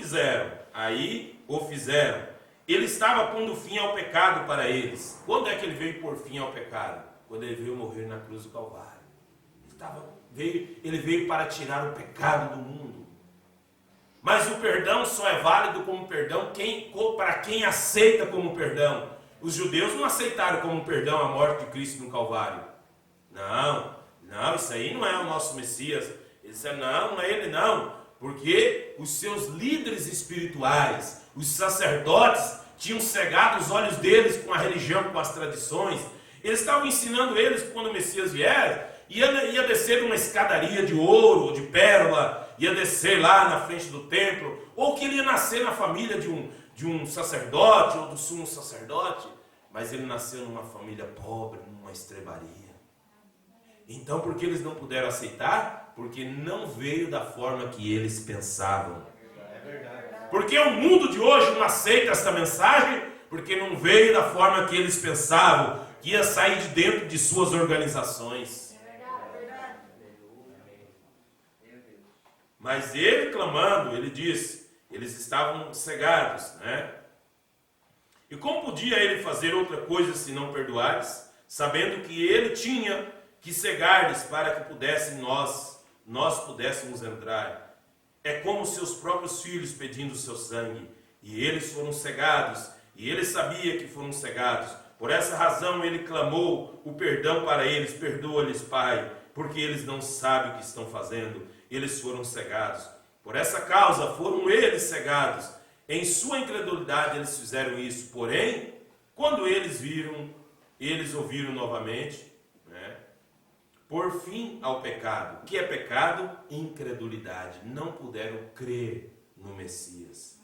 fizeram. Ele estava pondo fim ao pecado para eles. Quando é que ele veio pôr fim ao pecado? Quando ele veio morrer na cruz do Calvário. Ele veio para tirar o pecado do mundo. Mas o perdão só é válido como perdão para quem aceita como perdão. Os judeus não aceitaram como perdão a morte de Cristo no Calvário. Não, isso aí não é o nosso Messias. Eles disseram: não é ele não. Porque os seus líderes espirituais, os sacerdotes, tinham cegado os olhos deles com a religião, com as tradições. Eles estavam ensinando eles que quando o Messias vier, ia descer uma escadaria de ouro ou de pérola, ia descer lá na frente do templo, ou que ele ia nascer na família de um sacerdote ou do sumo sacerdote, mas ele nasceu numa família pobre, numa estrebaria. Então, por que eles não puderam aceitar? Porque não veio da forma que eles pensavam. Porque o mundo de hoje não aceita essa mensagem, porque não veio da forma que eles pensavam, que ia sair de dentro de suas organizações. Mas ele clamando, ele disse, eles estavam cegados, né? E como podia ele fazer outra coisa se não perdoares, sabendo que ele tinha que cegar-lhes para que nós pudéssemos entrar? É como seus próprios filhos pedindo o seu sangue, e eles foram cegados, e ele sabia que foram cegados. Por essa razão ele clamou o perdão para eles: perdoa-lhes, Pai, porque eles não sabem o que estão fazendo. Eles foram cegados. Por essa causa foram eles cegados. Em sua incredulidade eles fizeram isso. Porém, quando eles ouviram novamente, né, por fim ao pecado. O que é pecado? Incredulidade. Não puderam crer no Messias.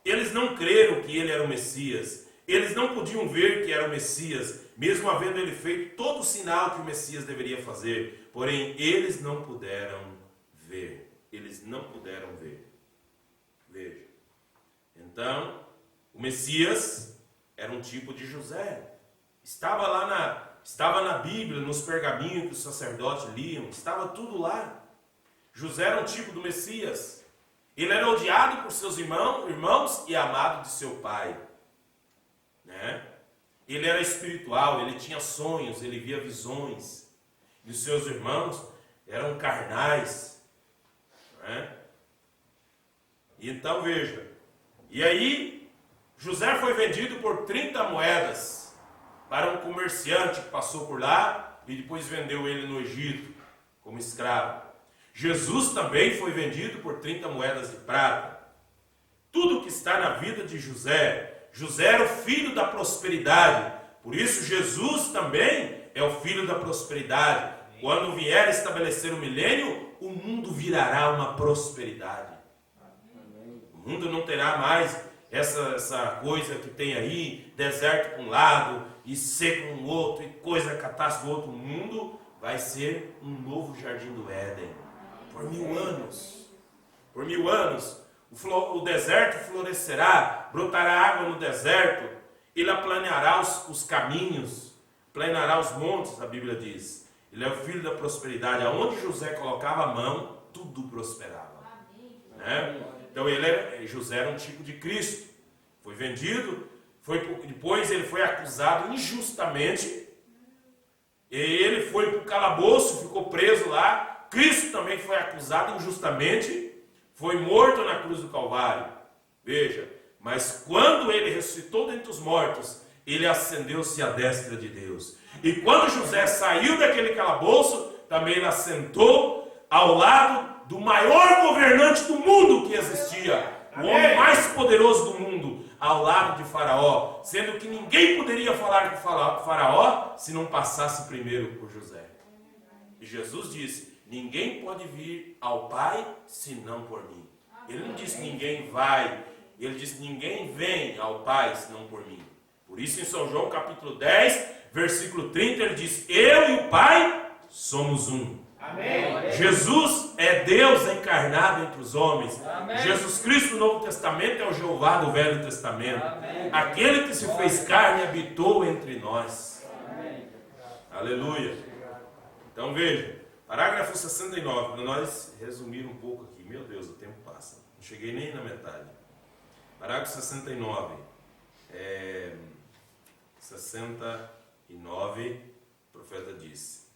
Eles não creram que ele era o Messias. Eles não podiam ver que era o Messias, mesmo havendo ele feito todo o sinal que o Messias deveria fazer. Porém, eles não puderam ver. Eles não puderam ver. Veja. Então, o Messias era um tipo de José. Estava na Bíblia, nos pergaminhos que os sacerdotes liam. Estava tudo lá. José era um tipo do Messias. Ele era odiado por seus irmãos e amado de seu pai. Né? Ele era espiritual, ele tinha sonhos, ele via visões. E os seus irmãos eram carnais. Né? E então veja. E aí, José foi vendido por 30 moedas para um comerciante que passou por lá e depois vendeu ele no Egito como escravo. Jesus também foi vendido por 30 moedas de prata. Tudo que está na vida de José era o filho da prosperidade. Por isso Jesus também é o filho da prosperidade. Quando vier estabelecer o milênio, o mundo virará uma prosperidade. O mundo não terá mais essa coisa que tem aí, deserto para um lado e seco no outro, e coisa catástrofe do outro. O mundo vai ser um novo jardim do Éden. Por 1000 anos. Por 1000 anos. O deserto florescerá, brotará água no deserto, ele aplaneará os caminhos, planará os montes, a Bíblia diz. Ele é o filho da prosperidade. Aonde José colocava a mão, tudo prosperava. Né? Então José era um tipo de Cristo. Foi vendido, depois ele foi acusado injustamente, e ele foi para o calabouço, ficou preso lá. Cristo também foi acusado injustamente, foi morto na cruz do Calvário. Veja, mas quando ele ressuscitou dentre os mortos, ele ascendeu-se à destra de Deus. E quando José saiu daquele calabouço, também ele assentou ao lado do maior governante do mundo que existia, o homem mais poderoso do mundo, ao lado de Faraó, sendo que ninguém poderia falar com Faraó se não passasse primeiro por José. E Jesus disse: ninguém pode vir ao Pai senão por mim. Ele não disse ninguém vai, ele disse ninguém vem ao Pai senão por mim. Por isso em São João capítulo 10, versículo 30, ele diz: eu e o Pai somos um. Amém. Jesus é Deus encarnado entre os homens. Amém. Jesus Cristo no Novo Testamento é o Jeová do Velho Testamento. Amém. Aquele que se fez carne e habitou entre nós. Amém. Aleluia. Então veja, parágrafo 69, para nós resumir um pouco aqui. Meu Deus, o tempo passa. Não cheguei nem na metade. Parágrafo 69. 69, o profeta disse: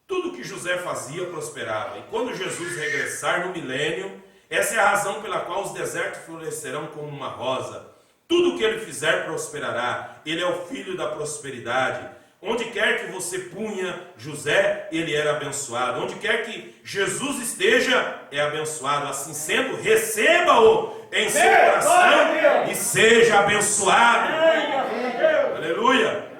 tudo que José fazia prosperava, e quando Jesus regressar no milênio, essa é a razão pela qual os desertos florescerão como uma rosa. Tudo que ele fizer prosperará. Ele é o filho da prosperidade. Onde quer que você punha José, ele era abençoado. Onde quer que Jesus esteja, é abençoado. Assim sendo, receba-o em seu coração e seja abençoado. Aleluia.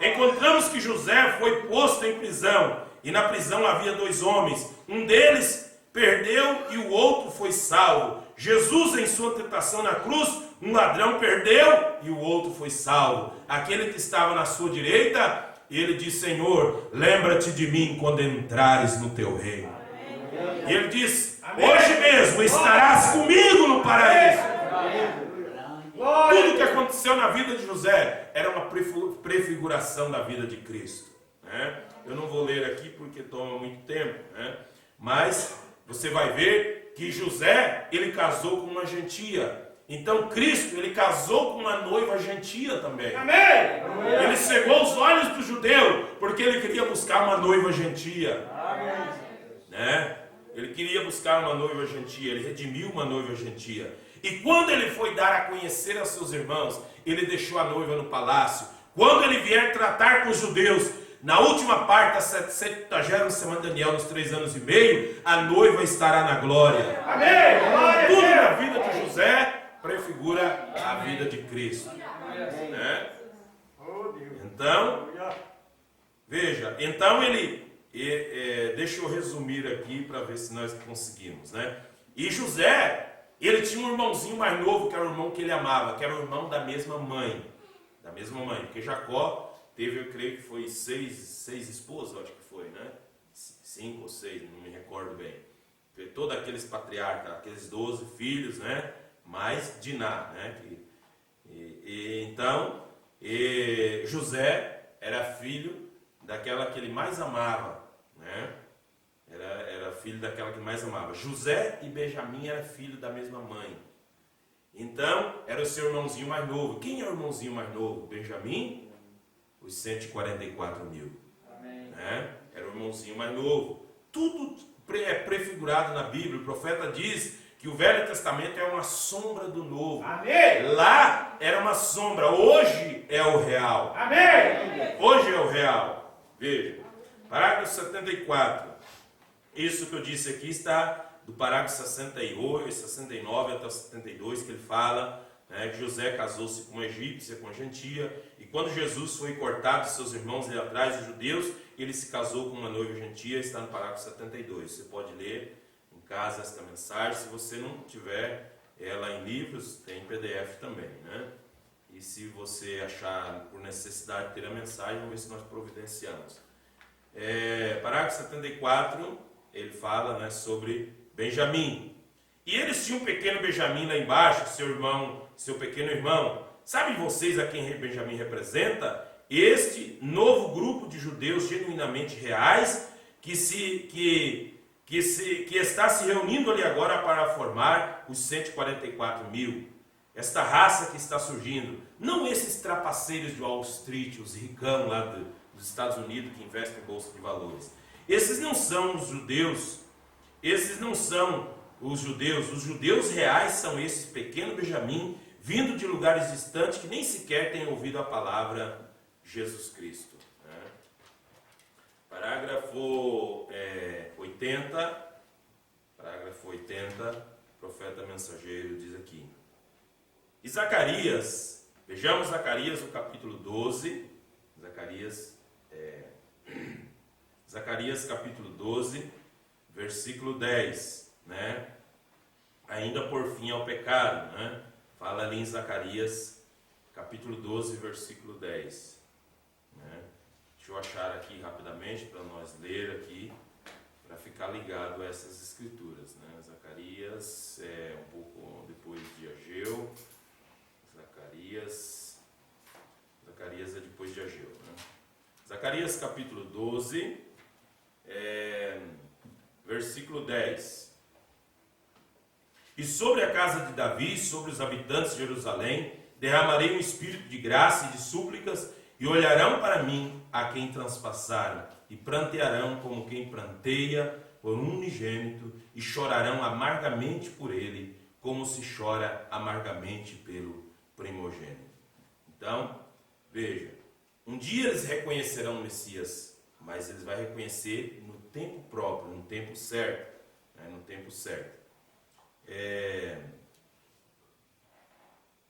Encontramos que José foi posto em prisão, e na prisão havia dois homens. Um deles perdeu e o outro foi salvo. Jesus, em sua tentação na cruz, um ladrão perdeu e o outro foi salvo. Aquele que estava na sua direita, ele disse: Senhor, lembra-te de mim quando entrares no teu reino. E ele disse: hoje mesmo estarás comigo no paraíso. Tudo que aconteceu na vida de José era uma prefiguração da vida de Cristo, né? Eu não vou ler aqui porque toma muito tempo, né? Mas você vai ver que José, ele casou com uma gentia. Então Cristo, ele casou com uma noiva gentia também. Amém. Ele cegou os olhos do judeu porque ele queria buscar uma noiva gentia. Amém. Né? Ele queria buscar uma noiva gentia, ele redimiu uma noiva gentia. E quando ele foi dar a conhecer aos seus irmãos, ele deixou a noiva no palácio. Quando ele vier tratar com os judeus, na última parte da 70ª semana de Daniel, nos 3 anos e meio, a noiva estará na glória. Amém. Tudo na vida de José prefigura a vida de Cristo, né? Então, veja, então deixa eu resumir aqui para ver se nós conseguimos, né? E José, ele tinha um irmãozinho mais novo, que era o irmão que ele amava, que era o irmão da mesma mãe, porque Jacó teve, eu creio que foi seis esposas, acho que foi, né? 5 ou 6, não me recordo bem. Todos aqueles patriarcas, aqueles 12 filhos, né? Mais Diná, né? Então, José era filho daquela que ele mais amava, né? Era filho daquela que mais amava. José e Benjamim eram filhos da mesma mãe. Então, era o seu irmãozinho mais novo. Quem é o irmãozinho mais novo? Benjamim? Os 144 mil. Amém. Né? Era o irmãozinho mais novo. Tudo é prefigurado na Bíblia. O profeta diz que o Velho Testamento é uma sombra do Novo. Amém. Lá era uma sombra, hoje é o real. Amém. Hoje é o real. Veja, parágrafo 74. Isso que eu disse aqui está do parágrafo 68, 69 até o 72, que ele fala, né, que José casou-se com uma egípcia, com uma gentia, e quando Jesus foi cortado de seus irmãos ali atrás, os judeus, ele se casou com uma noiva gentia, está no parágrafo 72. Você pode ler em casa esta mensagem. Se você não tiver ela em livros, tem em PDF também, né? E se você achar por necessidade de ter a mensagem, vamos ver se nós providenciamos. Parágrafo 74, ele fala, né, sobre Benjamim. E eles tinham um pequeno Benjamim lá embaixo, seu pequeno irmão. Sabem vocês a quem Benjamim representa? Este novo grupo de judeus genuinamente reais que está se reunindo ali agora para formar os 144 mil. Esta raça que está surgindo. Não esses trapaceiros de Wall Street, os ricão lá dos Estados Unidos que investem em bolsa de valores. Esses não são os judeus. Esses não são os judeus. Os judeus reais são esses pequeno Benjamim, vindo de lugares distantes que nem sequer têm ouvido a palavra Jesus Cristo. Né? Parágrafo 80. Parágrafo 80. O profeta mensageiro diz aqui. E Zacarias, vejamos Zacarias, o capítulo 12, Zacarias capítulo 12, versículo 10, né? Ainda por fim ao pecado, né? Fala ali em Zacarias capítulo 12, versículo 10, né? Deixa eu achar aqui rapidamente para nós ler aqui, para ficar ligado a essas escrituras, né? Zacarias é um pouco depois de Ageu. Zacarias é depois de Ageu, né? Zacarias capítulo 12, versículo 10. E sobre a casa de Davi, sobre os habitantes de Jerusalém, derramarei um espírito de graça e de súplicas, e olharão para mim a quem transpassaram, e prantearão como quem pranteia por um unigênito, e chorarão amargamente por ele, como se chora amargamente pelo primogênito. Então, veja, um dia eles reconhecerão o Messias, mas eles vão reconhecer no tempo próprio, no tempo certo, né? No tempo certo.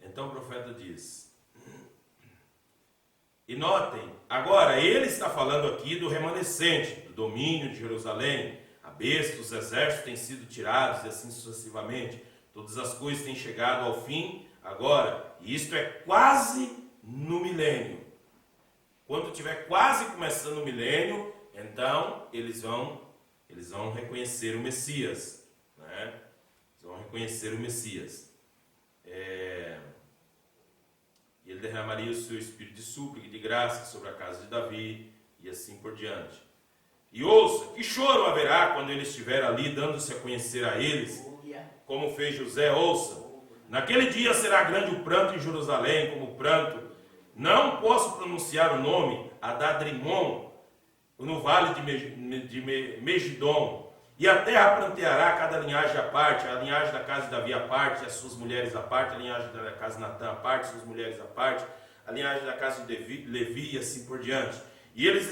Então o profeta diz, e notem, agora ele está falando aqui do remanescente, do domínio de Jerusalém, a besta, os exércitos têm sido tirados e assim sucessivamente, todas as coisas têm chegado ao fim agora, e isto é quase no milênio. Quando estiver quase começando o milênio, então eles vão reconhecer o Messias, né? Eles vão reconhecer o Messias. E ele derramaria o seu espírito de súplica e de graça sobre a casa de Davi, e assim por diante. E ouça, que choro haverá quando ele estiver ali, dando-se a conhecer a eles, como fez José. Ouça, naquele dia será grande o pranto em Jerusalém, como o pranto, não posso pronunciar o nome, Adadrimon, no vale de Megidom, e a terra pranteará cada linhagem à parte, a linhagem da casa de Davi à parte, as suas mulheres à parte, a linhagem da casa de Natã à parte, as suas mulheres à parte, a linhagem da casa de Levi e assim por diante. E eles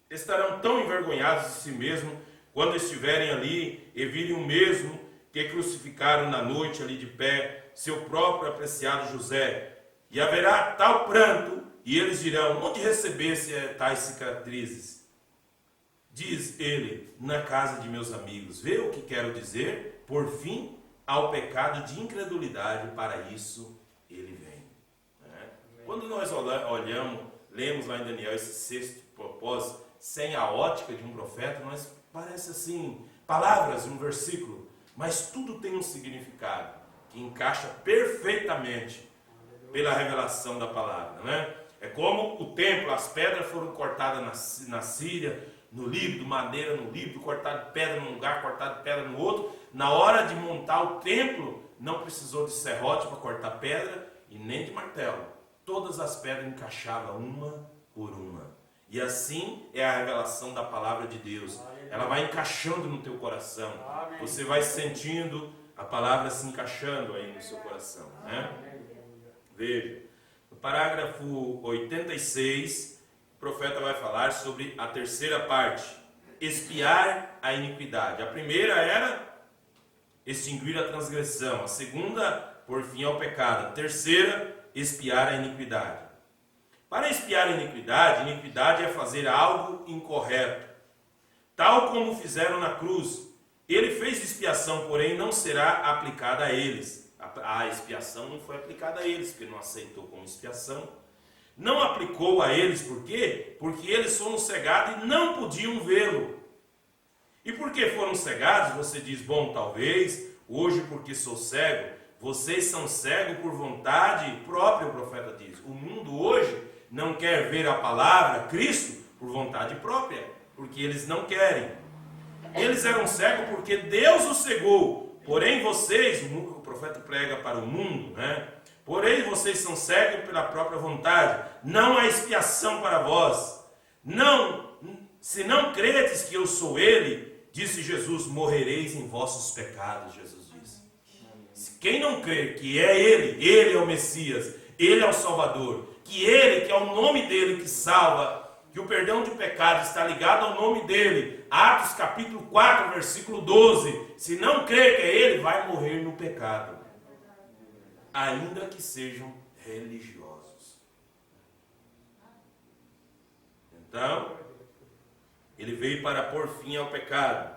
estarão tão envergonhados de si mesmos quando estiverem ali e virem o mesmo que crucificaram na noite ali de pé, seu próprio apreciado José. E haverá tal pranto, e eles dirão, onde recebesse tais cicatrizes? Diz ele, na casa de meus amigos. Vê o que quero dizer? Por fim, ao pecado de incredulidade, para isso ele vem. Né? Quando nós lemos lá em Daniel esse sexto propósito, sem a ótica de um profeta, nós parece assim, palavras de um versículo, mas tudo tem um significado, que encaixa perfeitamente pela revelação da palavra, né? É como o templo, as pedras foram cortadas na Síria, no Líbano, madeira no Líbano, cortado pedra num lugar, cortado pedra no outro. Na hora de montar o templo, não precisou de serrote para cortar pedra e nem de martelo. Todas as pedras encaixavam uma por uma. E assim é a revelação da palavra de Deus. Ela vai encaixando no teu coração. Você vai sentindo a palavra se encaixando aí no seu coração, né? Veja, no parágrafo 86, o profeta vai falar sobre a terceira parte, expiar a iniquidade. A primeira era extinguir a transgressão, a segunda, por fim ao pecado, a terceira, expiar a iniquidade. Para expiar a iniquidade, iniquidade é fazer algo incorreto, tal como fizeram na cruz. Ele fez expiação, porém não será aplicada a eles. A expiação não foi aplicada a eles, porque não aceitou como expiação. Não aplicou a eles, por quê? Porque eles foram cegados e não podiam vê-lo. E por que foram cegados? Você diz, bom, talvez, hoje porque sou cego. Vocês são cegos por vontade própria, o profeta diz. O mundo hoje não quer ver a palavra, Cristo, por vontade própria, porque eles não querem. Eles eram cegos porque Deus os cegou. Porém vocês, o profeta prega para o mundo, né? Porém vocês são cegos pela própria vontade. Não há expiação para vós. Não, se não credes que eu sou Ele, disse Jesus, morrereis em vossos pecados, Jesus disse. Quem não crê que é Ele é o Messias, Ele é o Salvador, que Ele, que é o nome dele que salva, que o perdão de pecado está ligado ao nome dele, Atos capítulo 4, versículo 12, se não crê que é ele, vai morrer no pecado, ainda que sejam religiosos. Então, ele veio para pôr fim ao pecado,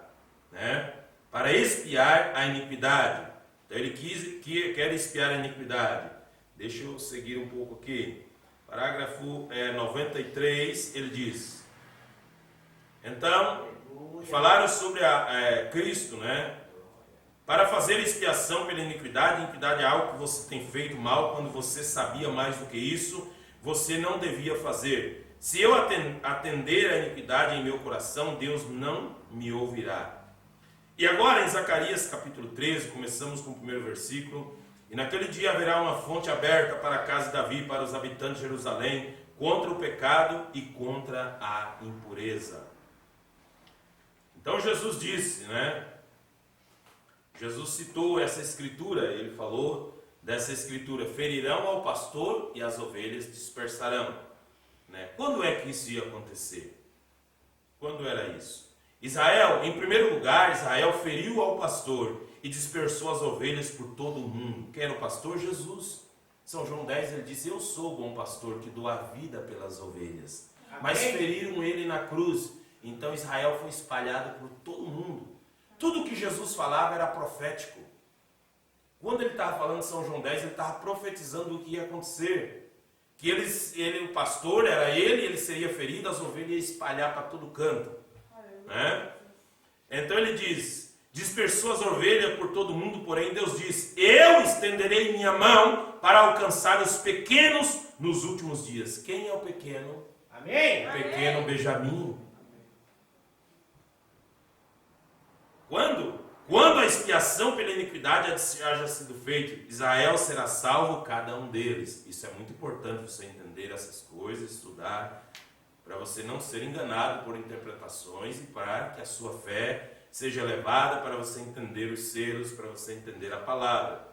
né? Para expiar a iniquidade. Então ele quer expiar a iniquidade. Deixa eu seguir um pouco aqui. Parágrafo 93, ele diz. Então, falaram sobre Cristo, né? Para fazer expiação pela iniquidade. Iniquidade é algo que você tem feito mal quando você sabia mais do que isso, você não devia fazer. Se eu atender a iniquidade em meu coração, Deus não me ouvirá. E agora em Zacarias capítulo 13, começamos com o primeiro versículo. E naquele dia haverá uma fonte aberta para a casa de Davi, para os habitantes de Jerusalém, contra o pecado e contra a impureza. Então Jesus disse, né? Jesus citou essa escritura, ele falou dessa escritura: ferirão ao pastor e as ovelhas dispersarão. Né? Quando é que isso ia acontecer? Quando era isso? Israel, em primeiro lugar, Israel feriu ao pastor e dispersou as ovelhas por todo o mundo. Quem era o pastor? Jesus. São João 10, ele diz: eu sou o bom pastor que dou a vida pelas ovelhas. Amém. Mas feriram ele na cruz. Então Israel foi espalhado por todo o mundo. Tudo que Jesus falava era profético. Quando ele estava falando de São João 10, ele estava profetizando o que ia acontecer. Que o pastor era ele seria ferido, as ovelhas iam espalhar para todo canto. Né? Então ele diz: dispersou as ovelhas por todo mundo, porém Deus diz: eu estenderei minha mão para alcançar os pequenos nos últimos dias. Quem é o pequeno? Amém. O pequeno Benjamim. Quando a expiação pela iniquidade haja sido feita, Israel será salvo, cada um deles. Isso é muito importante você entender essas coisas, estudar, para você não ser enganado por interpretações e para que a sua fé seja elevada, para você entender os selos, para você entender a palavra.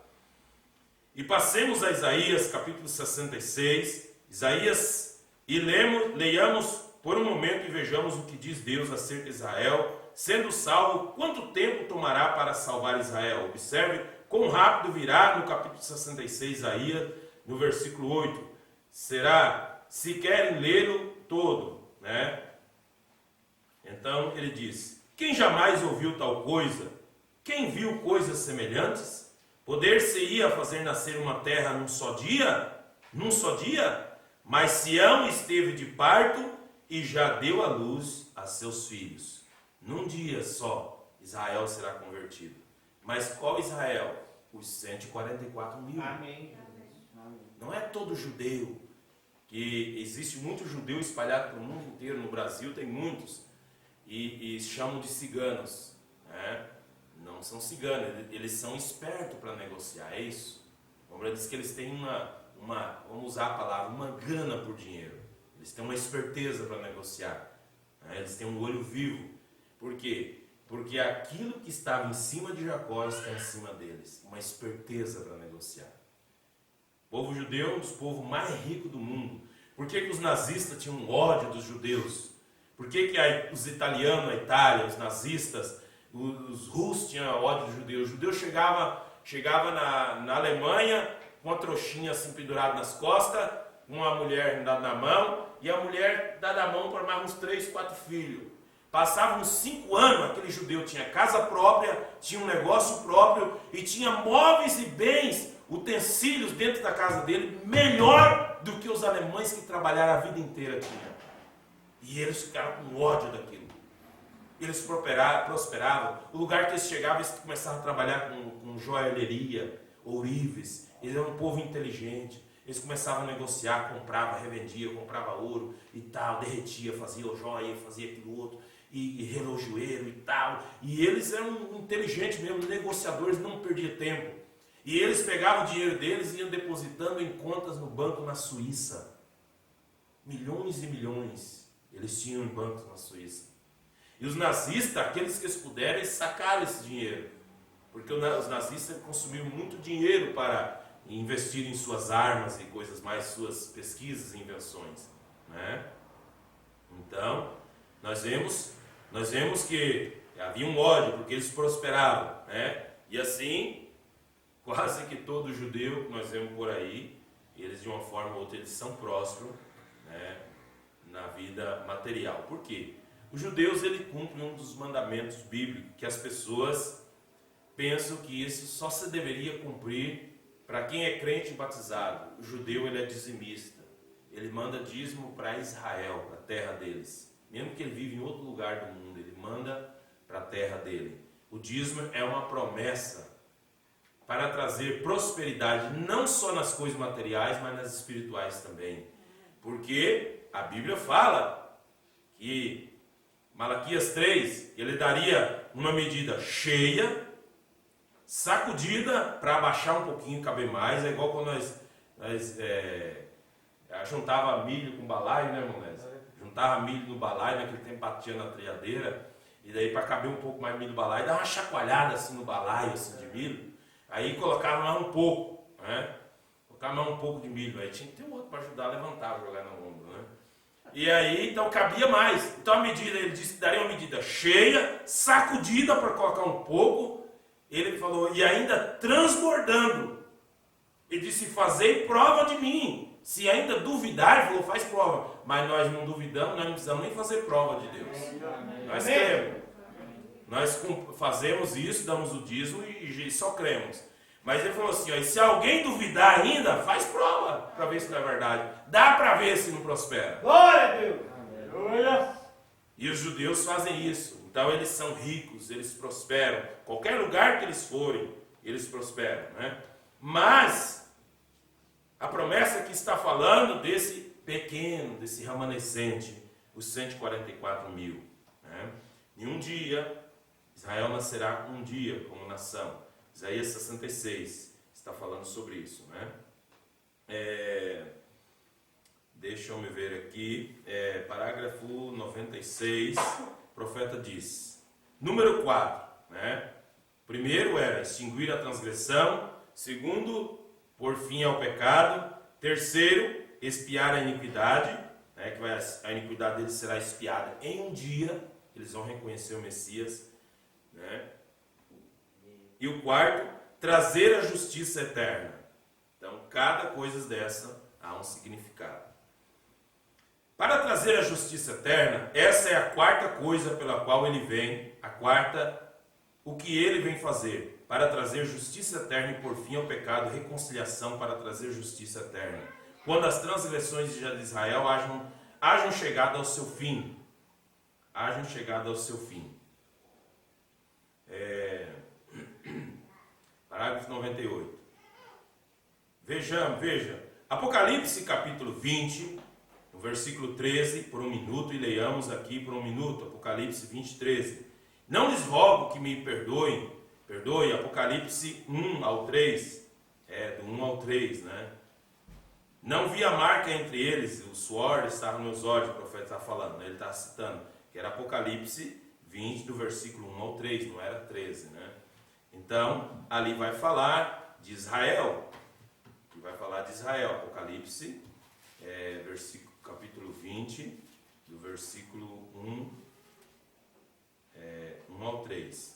E passemos a Isaías capítulo 66, Isaías, e leiamos por um momento e vejamos o que diz Deus acerca de Israel. Sendo salvo, quanto tempo tomará para salvar Israel? Observe quão rápido virá no capítulo 66, Isaías, no versículo 8. Será, se querem lê-lo todo, né? Então ele diz: quem jamais ouviu tal coisa? Quem viu coisas semelhantes? Poder-se-ia fazer nascer uma terra num só dia? Num só dia? Mas Sião esteve de parto e já deu à luz a seus filhos. Num dia só, Israel será convertido. Mas qual Israel? Os 144 mil. Amém. Não é todo judeu, que existe muito judeu espalhado pelo mundo inteiro. No Brasil tem muitos, e chamam de ciganos, né? Não são ciganos, eles são espertos para negociar, é isso. A Bíblia diz que eles têm vamos usar a palavra, uma gana por dinheiro. Eles têm uma esperteza para negociar, né? Eles têm um olho vivo. Por quê? Porque aquilo que estava em cima de Jacó está em cima deles. Uma esperteza para negociar. O povo judeu é um dos povos mais ricos do mundo. Por que os nazistas tinham ódio dos judeus? Por que os italianos, a Itália, os nazistas, os russos tinham ódio dos judeus? O judeu chegava na Alemanha com uma trouxinha assim pendurada nas costas, uma mulher dada na mão, e a mulher dada na mão para mais uns 3, 4 filhos. Passavam uns 5 anos, aquele judeu tinha casa própria, tinha um negócio próprio e tinha móveis e bens, utensílios dentro da casa dele, melhor do que os alemães que trabalharam a vida inteira tinham. E eles ficaram com ódio daquilo. Eles prosperavam. O lugar que eles chegavam, eles começavam a trabalhar com joalheria, ourives. Eles eram um povo inteligente. Eles começavam a negociar, comprava, revendia, comprava ouro e tal, derretia, fazia joia, fazia aquilo outro. E relojoeiro e tal, e eles eram inteligentes mesmo, negociadores, não perdiam tempo, e eles pegavam o dinheiro deles e iam depositando em contas no banco na Suíça, milhões e milhões, eles tinham em bancos na Suíça, e os nazistas, aqueles que eles puderam, eles sacaram esse dinheiro, porque os nazistas consumiam muito dinheiro para investir em suas armas e coisas mais, suas pesquisas e invenções, né? Então, nós vemos que havia um ódio, porque eles prosperavam, né? E assim, quase que todo judeu que nós vemos por aí, eles de uma forma ou outra eles são prósperos, né, na vida material. Por quê? Os judeus ele cumprem um dos mandamentos bíblicos que as pessoas pensam que isso só se deveria cumprir para quem é crente e batizado. O judeu ele é dizimista, ele manda dízimo para Israel, para a terra deles. Mesmo que ele vive em outro lugar do mundo, ele manda para a terra dele. O dízimo é uma promessa para trazer prosperidade, não só nas coisas materiais, mas nas espirituais também. Porque a Bíblia fala que Malaquias 3, ele daria uma medida cheia, sacudida, para abaixar um pouquinho, caber mais. É igual quando nós juntava milho com balaio, né, irmão Lésio? Juntava milho no balaio, naquele tempo batia na triadeira, e daí para caber um pouco mais milho no balaio, dava uma chacoalhada assim no balaio assim, de milho, aí colocava mais um pouco, né? Colocava mais um pouco de milho, aí tinha que ter um outro para ajudar a levantar, jogar no ombro, né? E aí, então cabia mais. Então a medida, ele disse que daria uma medida cheia, sacudida para colocar um pouco, ele falou, e ainda transbordando. Ele disse, fazei prova de mim. Se ainda duvidar, ele falou, faz prova. Mas nós não duvidamos, nós não precisamos nem fazer prova de Deus. Nós cremos. Nós fazemos isso, damos o dízimo e só cremos. Mas ele falou assim, ó, e se alguém duvidar ainda, faz prova para ver se não é verdade. Dá para ver se não prospera. Glória a Deus! Aleluia! E os judeus fazem isso. Então eles são ricos, eles prosperam. Qualquer lugar que eles forem, eles prosperam, né? Mas a promessa que está falando desse pequeno, desse remanescente, os 144 mil. Né? Em um dia, Israel nascerá um dia como nação. Isaías 66 está falando sobre isso. Né? Deixa eu me ver aqui. Parágrafo 96, o profeta diz. Número 4. Né? Primeiro era extinguir a transgressão. Segundo, por fim ao pecado. Terceiro, expiar a iniquidade, né, que a iniquidade deles será expiada em um dia, eles vão reconhecer o Messias, né? E o quarto, trazer a justiça eterna. Então, cada coisa dessa há um significado. Para trazer a justiça eterna, essa é a quarta coisa pela qual ele vem, o que ele vem fazer. Para trazer justiça eterna e por fim ao pecado, reconciliação para trazer justiça eterna. Quando as transgressões de Israel hajam chegado ao seu fim. Hajam chegado ao seu fim. Parágrafo 98. Veja. Apocalipse capítulo 20, no versículo 13, por um minuto, e leiamos aqui por um minuto. Apocalipse 20, 13. Não lhes rogo que me perdoe, Apocalipse 1 ao 3, do 1 ao 3, né? Não vi a marca entre eles, o suor estava nos olhos, o profeta está falando, né? Ele está citando, que era Apocalipse 20, do versículo 1 ao 3, não era 13, né? Então, ali vai falar de Israel, Apocalipse, capítulo 20, do versículo 1 ao 3.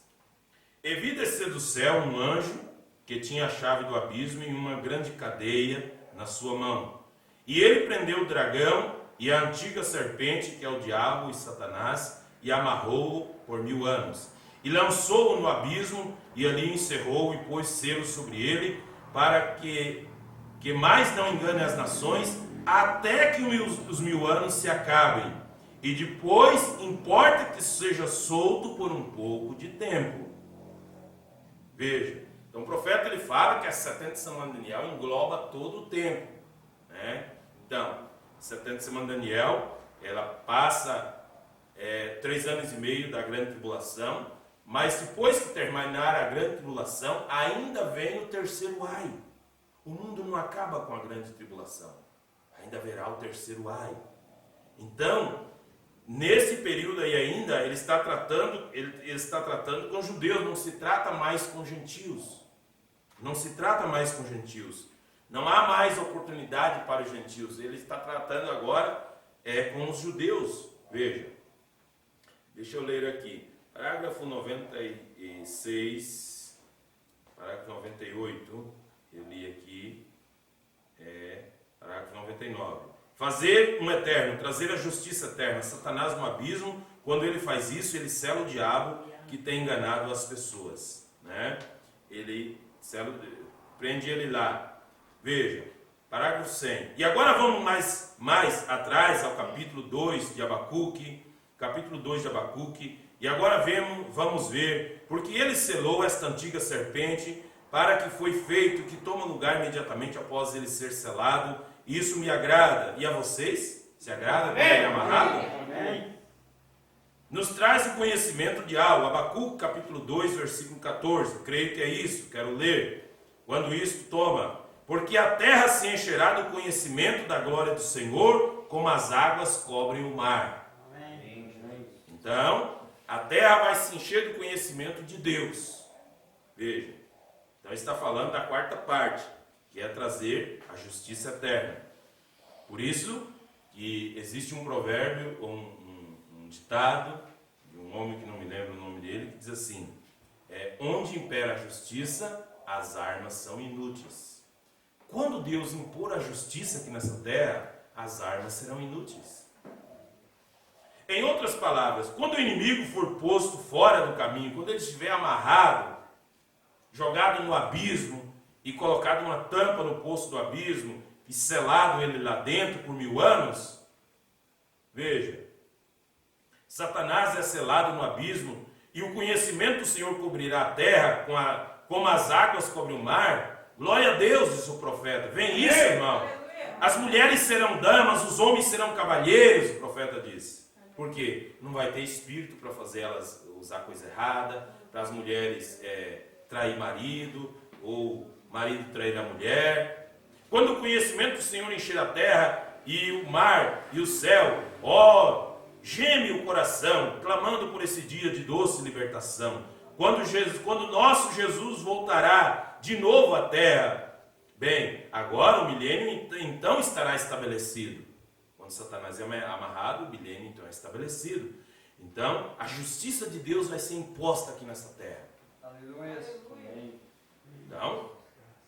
E vi descer do céu um anjo que tinha a chave do abismo e uma grande cadeia na sua mão. E ele prendeu o dragão e a antiga serpente, que é o diabo e Satanás, e amarrou-o por 1000 anos. E lançou-o no abismo e ali encerrou e pôs selo sobre ele, para que mais não engane as nações, até que os 1000 anos se acabem. E depois importa que seja solto por um pouco de tempo. Veja, então o profeta ele fala que a 70 semana de Daniel engloba todo o tempo, né? Então, a 70 semana de Daniel, ela passa 3 anos e meio da grande tribulação, mas depois que terminar a grande tribulação, ainda vem o terceiro ai. O mundo não acaba com a grande tribulação, ainda haverá o terceiro ai. Então, nesse período aí ainda, ele está tratando com judeus, não se trata mais com gentios. Não há mais oportunidade para os gentios. Ele está tratando agora com os judeus, Veja, deixa eu ler aqui. Parágrafo 96, parágrafo 98, eu li aqui, parágrafo 99. Fazer um eterno, trazer a justiça eterna, Satanás no abismo. Quando ele faz isso, ele sela o diabo que tem enganado as pessoas, né? Ele prende ele lá. Veja, parágrafo 100. E agora vamos mais atrás ao capítulo 2 de Abacuque, e agora vamos ver, porque ele selou esta antiga serpente, para que foi feito que toma lugar imediatamente após ele ser selado. Isso me agrada. E a vocês? Se agrada quando ele é amarrado? Amém. Nos traz o conhecimento de algo. Abacuque capítulo 2, versículo 14. Creio que é isso, quero ler. Quando isto toma, porque a terra se encherá do conhecimento da glória do Senhor, como as águas cobrem o mar. Amém. Então, a terra vai se encher do conhecimento de Deus. Veja, então está falando da quarta parte, que é trazer a justiça eterna. Por isso que existe um provérbio, um ditado, de um homem que não me lembro o nome dele, que diz assim: onde impera a justiça, as armas são inúteis. Quando Deus impor a justiça aqui nessa terra, as armas serão inúteis. Em outras palavras, quando o inimigo for posto fora do caminho, quando ele estiver amarrado, jogado no abismo e colocado uma tampa no poço do abismo e selado ele lá dentro por 1000 anos, veja, Satanás é selado no abismo e o conhecimento do Senhor cobrirá a terra como as águas cobrem o mar. Glória a Deus, diz o profeta. Vem isso, irmão. As mulheres serão damas, os homens serão cavalheiros, o profeta diz. Por quê? Não vai ter espírito para fazer elas usar coisa errada, para as mulheres trair marido, ou marido trair a mulher. Quando o conhecimento do Senhor encher a terra, e o mar e o céu, geme o coração, clamando por esse dia de doce libertação. Quando nosso Jesus voltará de novo à terra, bem, agora o milênio então estará estabelecido. Quando Satanás é amarrado, o milênio então é estabelecido. Então, a justiça de Deus vai ser imposta aqui nessa terra. Aleluia. Então,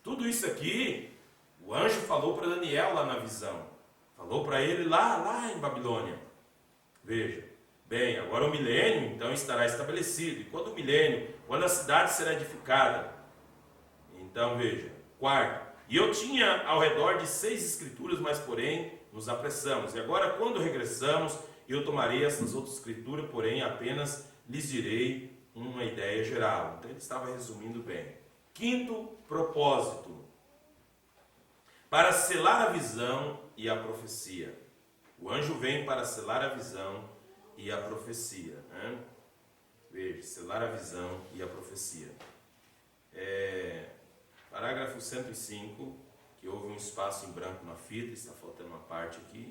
tudo isso aqui, o anjo falou para Daniel lá na visão. Falou para ele lá em Babilônia. Veja, bem, agora o milênio então estará estabelecido. E quando a cidade será edificada, então veja, quarto. E eu tinha ao redor de 6 escrituras, mas porém nos apressamos. E agora quando regressamos, eu tomarei essas outras escrituras, porém apenas lhes direi uma ideia geral. Então ele estava resumindo bem. Quinto propósito, para selar a visão e a profecia. O anjo vem para selar a visão e a profecia. Né? Veja, selar a visão e a profecia. Parágrafo 105, que houve um espaço em branco na fita, está faltando uma parte aqui.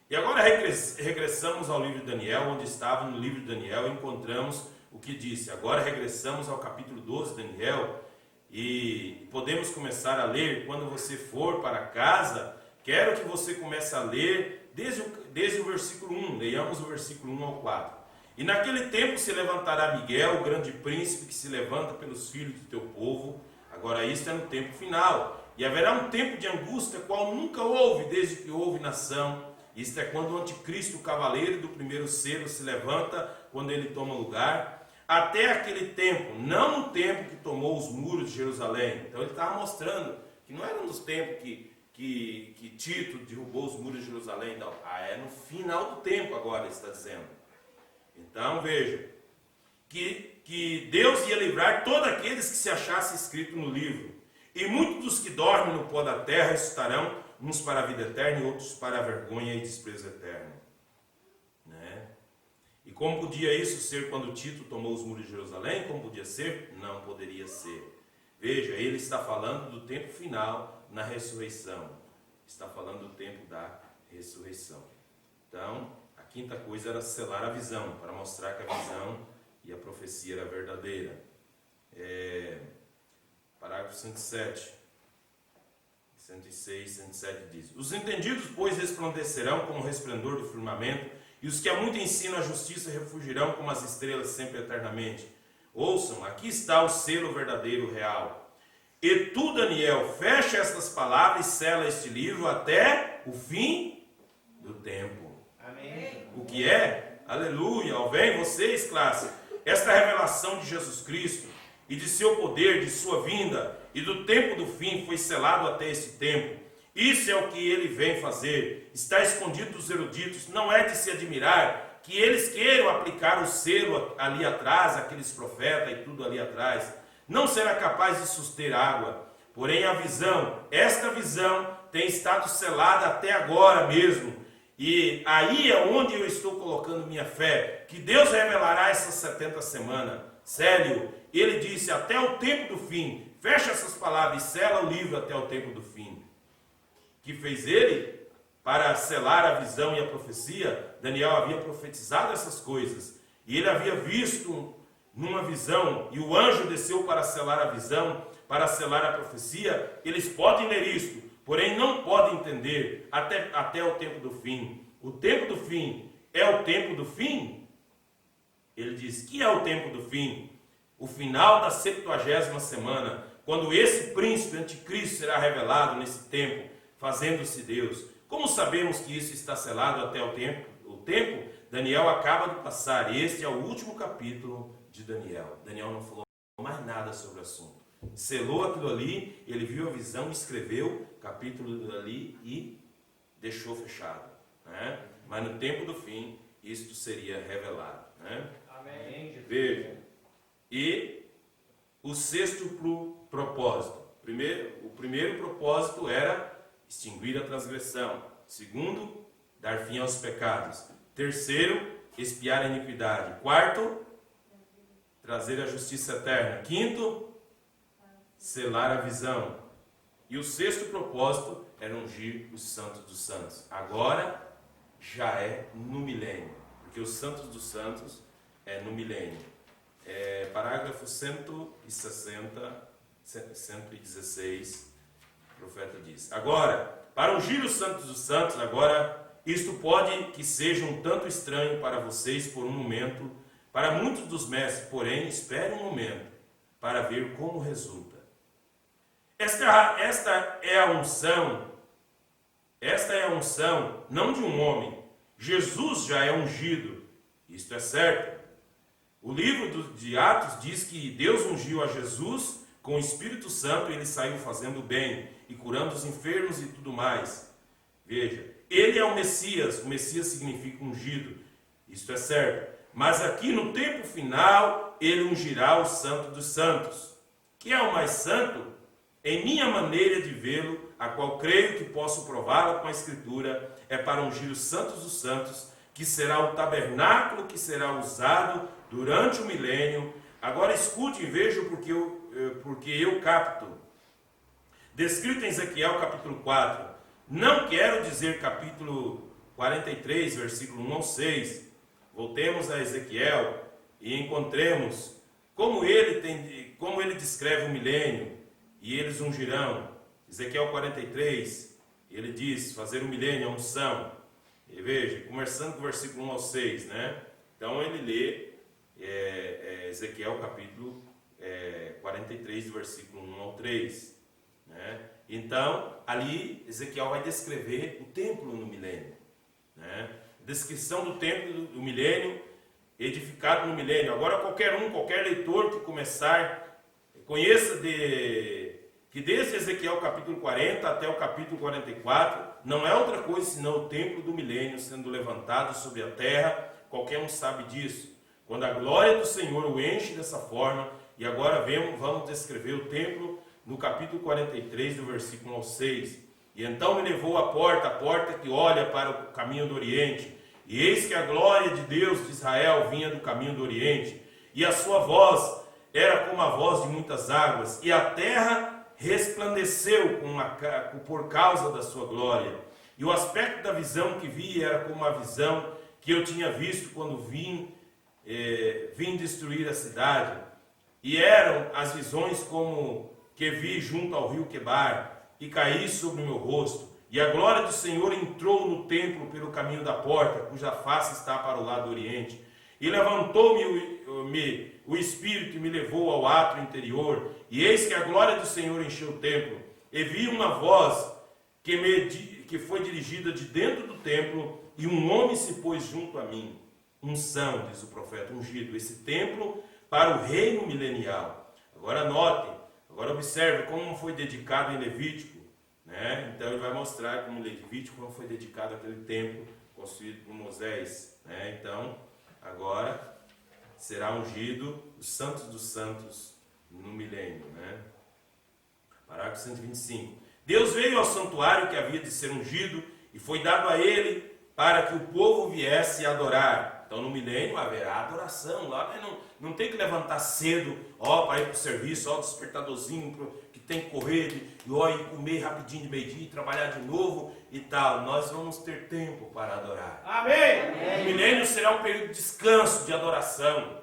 E agora regressamos ao livro de Daniel, onde estava no livro de Daniel, e encontramos o que disse. Agora regressamos ao capítulo 12 de Daniel, e podemos começar a ler. Quando você for para casa, quero que você comece a ler desde o versículo 1, leiamos o versículo 1 ao 4. E naquele tempo se levantará Miguel, o grande príncipe que se levanta pelos filhos do teu povo. Agora isto é no tempo final. E haverá um tempo de angústia, qual nunca houve desde que houve nação. Isto é quando o anticristo, o cavaleiro do primeiro selo, se levanta, quando ele toma lugar. Até aquele tempo, não no tempo que tomou os muros de Jerusalém. Então ele estava mostrando que não era um dos tempos que Tito derrubou os muros de Jerusalém. Não. É no final do tempo agora, ele está dizendo. Então veja, que Deus ia livrar todos aqueles que se achassem escrito no livro. E muitos dos que dormem no pó da terra estarão, uns para a vida eterna e outros para a vergonha e desprezo eterno. Né? E como podia isso ser quando Tito tomou os muros de Jerusalém? Como podia ser? Não poderia ser. Veja, ele está falando do tempo final na ressurreição. Está falando do tempo da ressurreição. Então, a quinta coisa era selar a visão, para mostrar que a visão e a profecia era verdadeira. Parágrafo 107. 106, 107 diz: Os entendidos, pois, resplandecerão como o resplendor do firmamento, e os que há muito ensinam a justiça refugirão como as estrelas sempre eternamente. Ouçam, aqui está o selo verdadeiro real. E tu, Daniel, fecha estas palavras e sela este livro até o fim do tempo. Amém. O que é? Aleluia! Ó, vem vocês, classe. Esta revelação de Jesus Cristo e de seu poder, de sua vinda e do tempo do fim foi selado até esse tempo. Isso é o que ele vem fazer. Está escondido dos eruditos. Não é de se admirar que eles queiram aplicar o selo ali atrás, aqueles profetas e tudo ali atrás. Não será capaz de suster água. Porém a visão, esta visão tem estado selada até agora mesmo. E aí é onde eu estou colocando minha fé, que Deus revelará essas 70 semanas. Célio, ele disse, até o tempo do fim, fecha essas palavras e sela o livro até o tempo do fim. Que fez ele? Para selar a visão e a profecia, Daniel havia profetizado essas coisas. E ele havia visto numa visão, e o anjo desceu para selar a visão, para selar a profecia. Eles podem ler isto, porém não podem entender até o tempo do fim. O tempo do fim é o tempo do fim? Ele diz que é o tempo do fim. O final da 70ª semana, quando esse príncipe anticristo será revelado nesse tempo, fazendo-se Deus. Como sabemos que isso está selado até o tempo? Daniel acaba de passar. Este é o último capítulo de Daniel. Daniel não falou mais nada sobre o assunto. Selou aquilo ali, ele viu a visão, escreveu o capítulo ali e deixou fechado. Né? Mas no tempo do fim, isto seria revelado. Né? Amém. Veja. E o sexto propósito. O primeiro propósito era extinguir a transgressão. Segundo, dar fim aos pecados. Terceiro, expiar a iniquidade. Quarto, trazer a justiça eterna. Quinto, selar a visão. E o sexto propósito era ungir os santos dos santos. Agora já é no milênio, porque os santos dos santos é no milênio. Parágrafo 116, o profeta diz: agora, para ungir os santos dos santos, agora, isto pode que seja um tanto estranho para vocês por um momento, para muitos dos mestres, porém, espere um momento, para ver como resulta. Esta é a unção, não de um homem. Jesus já é ungido, isto é certo. O livro de Atos diz que Deus ungiu a Jesus com o Espírito Santo e ele saiu fazendo bem e curando os enfermos e tudo mais. Veja, ele é o Messias significa ungido, isto é certo. Mas aqui no tempo final, ele ungirá o Santo dos Santos. Que é o mais santo? Em minha maneira de vê-lo, a qual creio que posso prová-la com a Escritura, é para ungir os santos dos santos, que será o tabernáculo que será usado durante o milênio. Agora escute e veja porque eu capto. Descrito em Ezequiel capítulo 4, não quero dizer capítulo 43, versículo 1 ao 6. Voltemos a Ezequiel e encontremos como ele descreve o milênio, e eles ungirão. Ezequiel 43, ele diz, fazer o milênio, a unção. E veja, começando com o versículo 1 ao 6, né? Então ele lê Ezequiel capítulo 43, do versículo 1 ao 3. Né? Então, ali Ezequiel vai descrever o templo no milênio. Né? Descrição do templo do milênio, edificado no milênio. Agora qualquer leitor que começar, conheça que desde Ezequiel capítulo 40 até o capítulo 44, não é outra coisa senão o templo do milênio sendo levantado sobre a terra. Qualquer um sabe disso. Quando a glória do Senhor o enche dessa forma, e agora vamos descrever o templo no capítulo 43, do versículo 1 ao 6. E então me levou à porta que olha para o caminho do Oriente. E eis que a glória de Deus de Israel vinha do caminho do Oriente. E a sua voz era como a voz de muitas águas. E a terra resplandeceu por causa da sua glória. E o aspecto da visão que vi era como a visão que eu tinha visto quando vim destruir a cidade. E eram as visões como que vi junto ao rio Quebar, e caí sobre o meu rosto, E a glória do Senhor entrou no templo pelo caminho da porta, cuja face está para o lado do oriente. E levantou-me o Espírito e me levou ao átrio interior. E eis que a glória do Senhor encheu o templo. E vi uma voz que foi dirigida de dentro do templo, e um homem se pôs junto a mim. Unção, diz o profeta, ungido. Esse templo para o reino milenial. Agora notem, agora observe como foi dedicado em Levítico. Né? Então ele vai mostrar como Levítico como foi dedicado aquele templo construído por Moisés. Né? Então, agora será ungido os santos dos santos no milênio. Né? Parágrafo 125. Deus veio ao santuário que havia de ser ungido e foi dado a ele para que o povo viesse adorar. Então no milênio haverá adoração. Lá não tem que levantar cedo, para ir para o serviço, o despertadorzinho que tem que correr, e comer rapidinho de meio-dia, trabalhar de novo e tal. Nós vamos ter tempo para adorar. Amém. O milênio será um período de descanso, de adoração.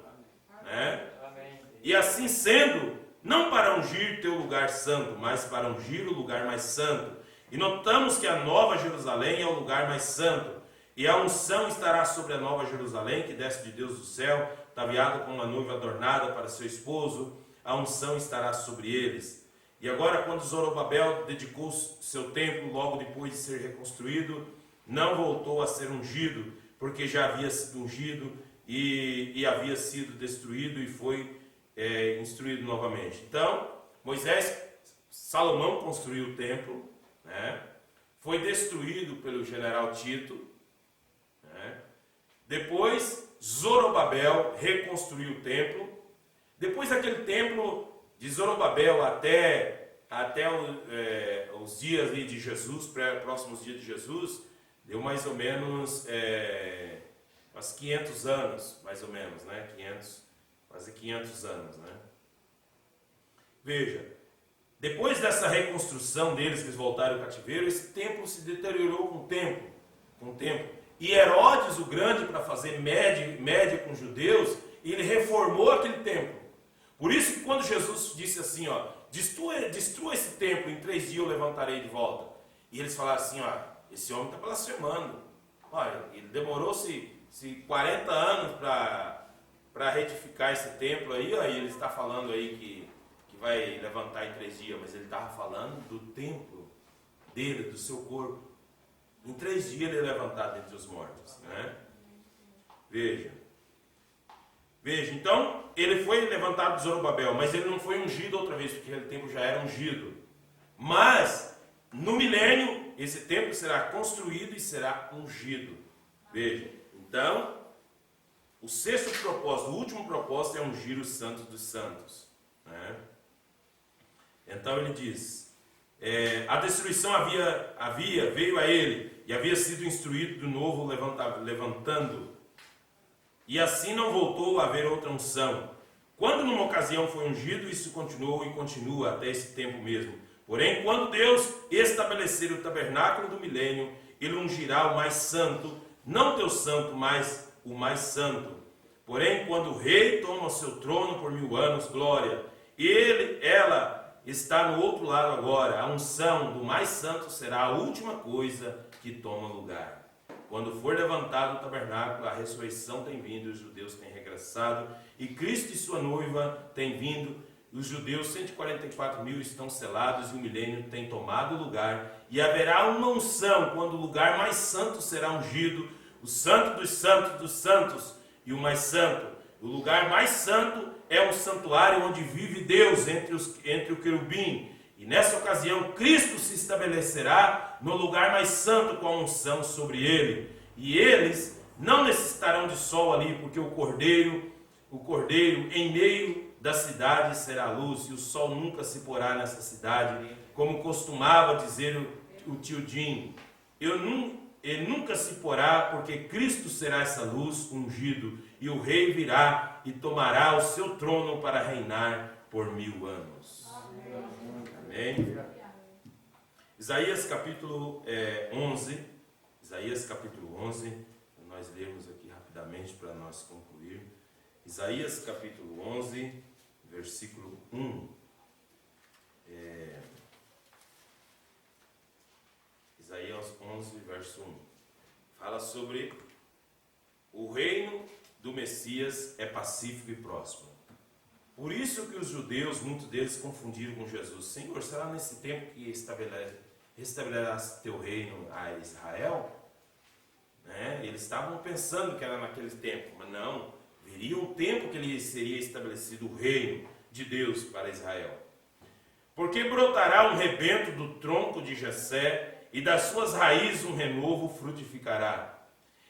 Né? Amém. E assim sendo, não para ungir teu lugar santo, mas para ungir o lugar mais santo. E notamos que a Nova Jerusalém é o lugar mais santo. E a unção estará sobre a Nova Jerusalém, que desce de Deus do céu, ataviada com uma noiva adornada para seu esposo. A unção estará sobre eles. E agora, quando Zorobabel dedicou seu templo, logo depois de ser reconstruído, não voltou a ser ungido, porque já havia sido ungido e havia sido destruído e foi instruído novamente. Então, Salomão construiu o templo, né? Foi destruído pelo general Tito. Né? Depois, Zorobabel reconstruiu o templo. Depois daquele templo de Zorobabel até os dias de Jesus, próximos dias de Jesus, deu mais ou menos quase 500 anos, mais ou menos, né? Quase 500 anos, né? Veja, depois dessa reconstrução deles, que eles voltaram ao cativeiro, esse templo se deteriorou com o tempo. E Herodes o Grande, para fazer média com os judeus, ele reformou aquele templo. Por isso que quando Jesus disse assim, destrua esse templo, em 3 dias eu levantarei de volta. E eles falaram assim, esse homem está blasfemando. Olha, ele demorou-se 40 anos para retificar esse templo aí, e ele está falando aí que vai levantar em 3 dias, mas ele estava falando do templo dele, do seu corpo. Em 3 dias ele é levantado dentre os mortos. Né? Veja, então, ele foi levantado de Zorobabel, mas ele não foi ungido outra vez, porque aquele templo já era ungido. Mas, no milênio, esse templo será construído e será ungido. Veja, então, o 6º propósito, o último propósito é ungir os santos dos santos. Né? Então ele diz, a destruição veio a ele, e havia sido instruído de novo levantando. E assim não voltou a haver outra unção. Quando numa ocasião foi ungido, isso continuou e continua até esse tempo mesmo. Porém, quando Deus estabelecer o tabernáculo do milênio, ele ungirá o mais santo, não teu santo, mas o mais santo. Porém, quando o rei toma o seu trono por 1000 anos, glória, ela está no outro lado agora. A unção do mais santo será a última coisa que toma lugar. Quando for levantado o tabernáculo, a ressurreição tem vindo, os judeus têm regressado, e Cristo e sua noiva têm vindo. Os judeus, 144.000, estão selados, e o milênio tem tomado lugar. E haverá uma unção, quando o lugar mais santo será ungido, o santo dos santos, e o mais santo. O lugar mais santo é o santuário onde vive Deus entre o querubim. E nessa ocasião, Cristo se estabelecerá no lugar mais santo com a unção sobre ele. E eles não necessitarão de sol ali, porque o cordeiro em meio da cidade será a luz, e o sol nunca se porá nessa cidade, como costumava dizer o tio Jim. Ele nunca se porá, porque Cristo será essa luz ungido, e o rei virá e tomará o seu trono para reinar por 1000 anos. Amém? Isaías capítulo 11. Isaías capítulo 11. Nós lemos aqui rapidamente para nós concluir. Isaías capítulo 11, versículo 1. Mateus 11, verso 1. Fala sobre o reino do Messias é pacífico e próspero. Por isso que os judeus, muitos deles, confundiram com Jesus. Senhor, será nesse tempo que restabelecerás teu reino a Israel? Né? Eles estavam pensando que era naquele tempo, mas não. Viria um tempo que ele seria estabelecido o reino de Deus para Israel. Porque brotará um rebento do tronco de Jessé, e das suas raízes um renovo frutificará.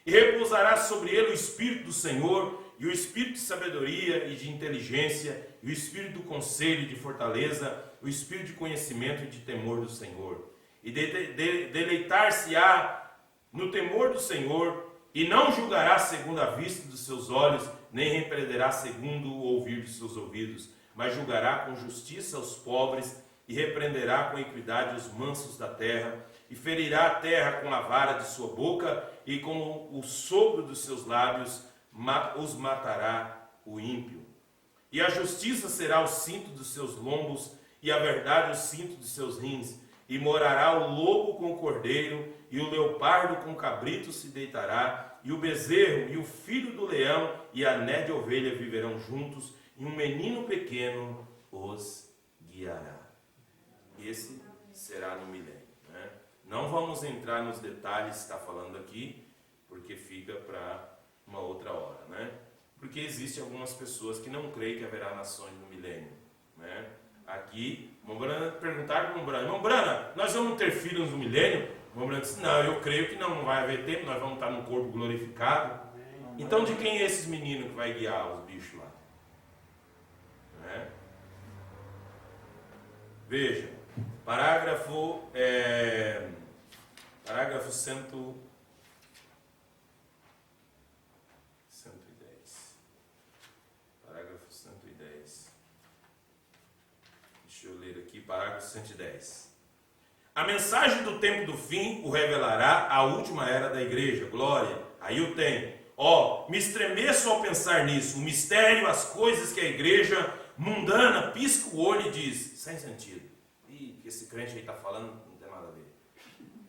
E repousará sobre ele o Espírito do Senhor, e o Espírito de sabedoria e de inteligência, e o Espírito do conselho e de fortaleza, o Espírito de conhecimento e de temor do Senhor. E deleitar-se-á no temor do Senhor, e não julgará segundo a vista dos seus olhos, nem repreenderá segundo o ouvir dos seus ouvidos, mas julgará com justiça os pobres, e repreenderá com equidade os mansos da terra, e ferirá a terra com a vara de sua boca, e com o sopro dos seus lábios os matará o ímpio. E a justiça será o cinto dos seus lombos, e a verdade o cinto dos seus rins. E morará o lobo com o cordeiro, e o leopardo com o cabrito se deitará, e o bezerro e o filho do leão e a né de ovelha viverão juntos, e um menino pequeno os guiará. Esse será no milênio. Né? Não vamos entrar nos detalhes que está falando aqui, porque fica para uma outra hora. Né? Porque existem algumas pessoas que não creem que haverá nações no milênio. Né? Aqui, perguntaram para o irmão Brana, nós vamos ter filhos no milênio? O irmão Brana disse, não, eu creio que não vai haver tempo, nós vamos estar num corpo glorificado. Então de quem é esses meninos que vai guiar os bichos lá? Né? Veja, parágrafo 110. Parágrafo 110. Deixa eu ler aqui, parágrafo 110. A mensagem do tempo do fim o revelará a última era da igreja. Glória, aí o tem. Me estremeço ao pensar nisso. O mistério, as coisas que a igreja mundana pisca o olho e diz, sem sentido. E esse crente aí está falando, não tem nada a ver.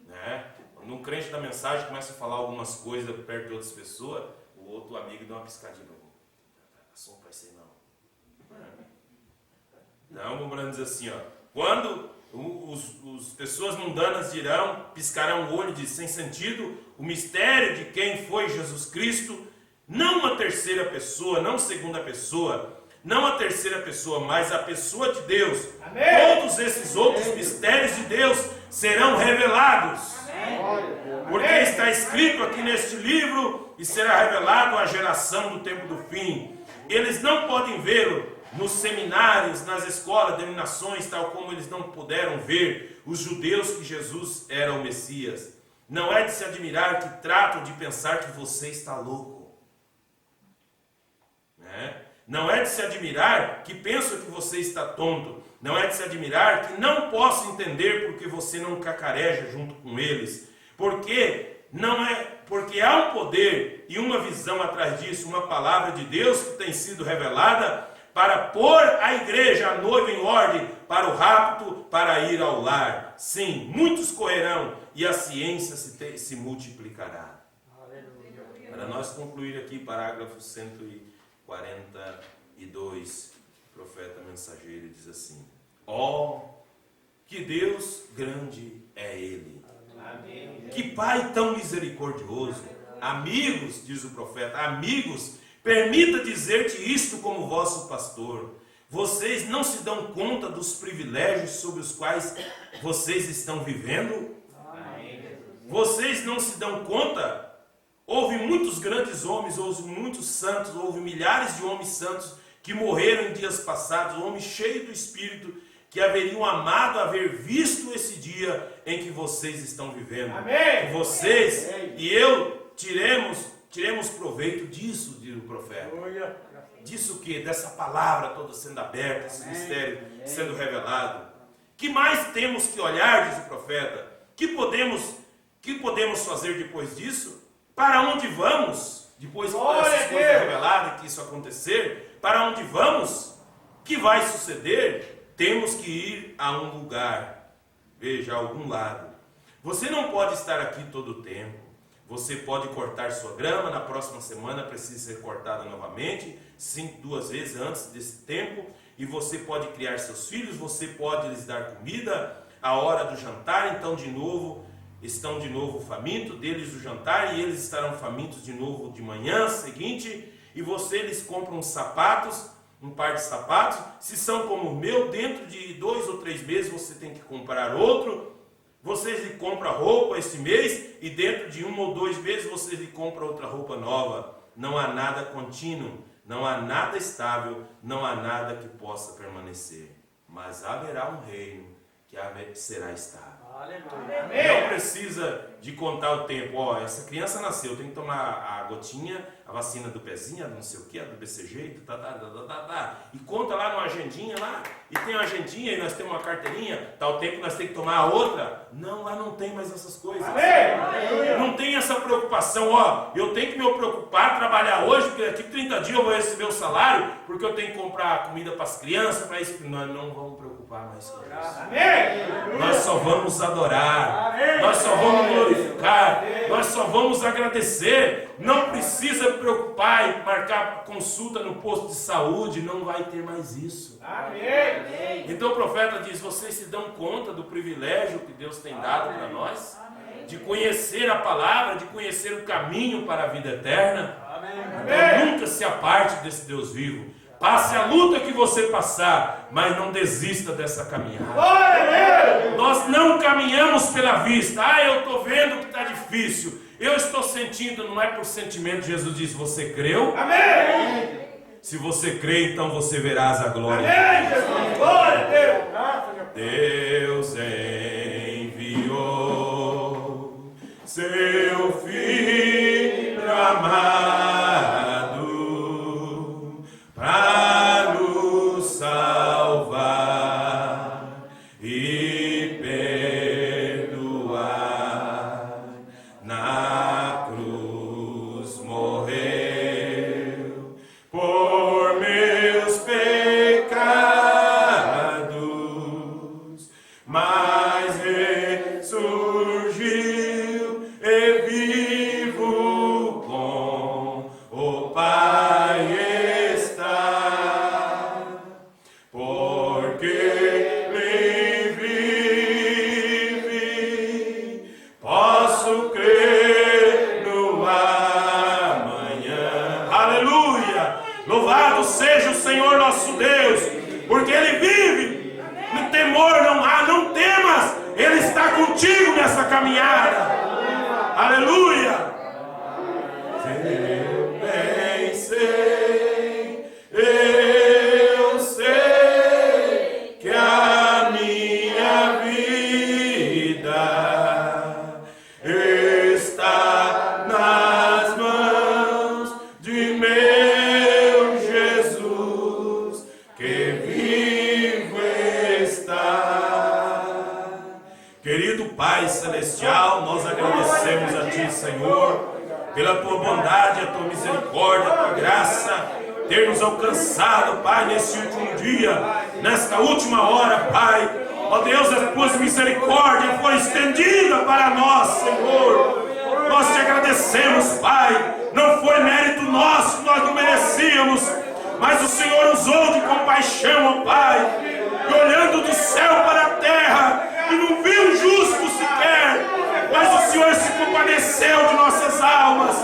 Né? Quando um crente da mensagem começa a falar algumas coisas perto de outras pessoas, o outro amigo dá uma piscadinha. Assunto vai ser não. Não, o Brando diz assim, quando as pessoas mundanas piscarão o olho de sem sentido, o mistério de quem foi Jesus Cristo, não uma terceira pessoa, não segunda pessoa, não a terceira pessoa, mas a pessoa de Deus. Amém. Todos esses outros mistérios de Deus serão revelados. Amém. Porque está escrito aqui neste livro, e será revelado à geração do tempo do fim. Eles não podem vê-lo nos seminários, nas escolas, denominações, tal como eles não puderam ver os judeus que Jesus era o Messias. Não é de se admirar que tratam de pensar que você está louco. Né? Não é de se admirar que pensam que você está tonto. Não é de se admirar que não possam entender porque você não cacareja junto com eles. Porque há um poder e uma visão atrás disso, uma palavra de Deus que tem sido revelada para pôr a igreja, a noiva, em ordem para o rapto, para ir ao lar. Sim, muitos correrão e a ciência se multiplicará. Aleluia. Para nós concluir aqui, parágrafo 142, o profeta mensageiro diz assim: que Deus grande é Ele. Amém. Que Pai tão misericordioso. Amigos, diz o profeta, amigos, permita dizer-te isto como vosso pastor. Vocês não se dão conta dos privilégios sobre os quais vocês estão vivendo? Amém. Vocês não se dão conta? Houve muitos grandes homens, houve muitos santos, houve milhares de homens santos que morreram em dias passados, homens cheios do Espírito, que haveriam amado haver visto esse dia em que vocês estão vivendo. Amém. Que vocês e eu tiremos proveito disso, diz o profeta. Disso que? Dessa palavra toda sendo aberta, esse mistério sendo revelado. Que mais temos que olhar, diz o profeta? Que podemos fazer depois disso? Para onde vamos? Depois que essas coisas reveladas, que isso acontecer, para onde vamos? O que vai suceder? Temos que ir a um lugar, veja, a algum lado. Você não pode estar aqui todo o tempo. Você pode cortar sua grama, na próxima semana precisa ser cortada novamente, 2 vezes antes desse tempo, e você pode criar seus filhos, você pode lhes dar comida, a hora do jantar, então estão de novo famintos deles o jantar, e eles estarão famintos de novo de manhã seguinte, e você lhes compra uns sapatos, um par de sapatos, se são como o meu, dentro de 2 ou 3 meses você tem que comprar outro. Vocês lhe compram roupa esse mês, e dentro de 1 ou 2 meses vocês lhe compram outra roupa nova. Não há nada contínuo, não há nada estável, não há nada que possa permanecer. Mas haverá um reino que será estável. Não precisa de contar o tempo. Ó, essa criança nasceu, tem que tomar a gotinha, a vacina do pezinho, não sei o que, a do BCG, e conta lá numa agendinha lá, e tem uma agendinha, e nós temos uma carteirinha, tal tempo nós temos que tomar a outra. Não, lá não tem mais essas coisas. Não tem essa preocupação, ó, eu tenho que me preocupar, trabalhar hoje, porque daqui 30 dias eu vou receber o salário, porque eu tenho que comprar comida para as crianças, para isso. Nós não vamos preocupar mais com isso. Nós só vamos adorar, nós só vamos glorificar, nós só vamos agradecer. Não precisa preocupar e marcar consulta no posto de saúde, não vai ter mais isso. Então o profeta diz: vocês se dão conta do privilégio que Deus tem dado para nós, de conhecer a palavra, de conhecer o caminho para a vida eterna. Então nunca se aparte desse Deus vivo. Passe a luta que você passar, mas não desista dessa caminhada. Nós não caminhamos pela vista. Eu estou vendo que está difícil, eu estou sentindo, não é por sentimento. Jesus diz: você creu? Amém. Se você crê, então você verás a glória. Amém, Jesus. Glória a Deus. Deus enviou seu Filho amado para nos salvar e perdoar. Na cruz morreu por meus pecados, mas ressurgiu e vivo com o Pai está, porque Ele vive, posso crer no amanhã. Aleluia! Louvado seja o Senhor nosso Deus, porque Ele vive. No temor não há, não temas, Ele está contigo nessa caminhada. Aleluia! Eu sei que a minha vida está nas mãos de meu Jesus, que vivo está. Querido Pai Celestial, nós agradecemos a Ti, Senhor, pela Tua bondade, a Tua misericórdia, a Tua graça, ter nos alcançado, Pai, nesse último dia, nesta última hora, Pai. Ó Deus, as Tuas misericórdias foram estendidas para nós, Senhor. Nós Te agradecemos, Pai. Não foi mérito nosso, nós não merecíamos, mas o Senhor usou de compaixão, ó Pai, e olhando do céu para a terra, e não viu justo sequer, mas o Senhor se compadeceu de nossas almas.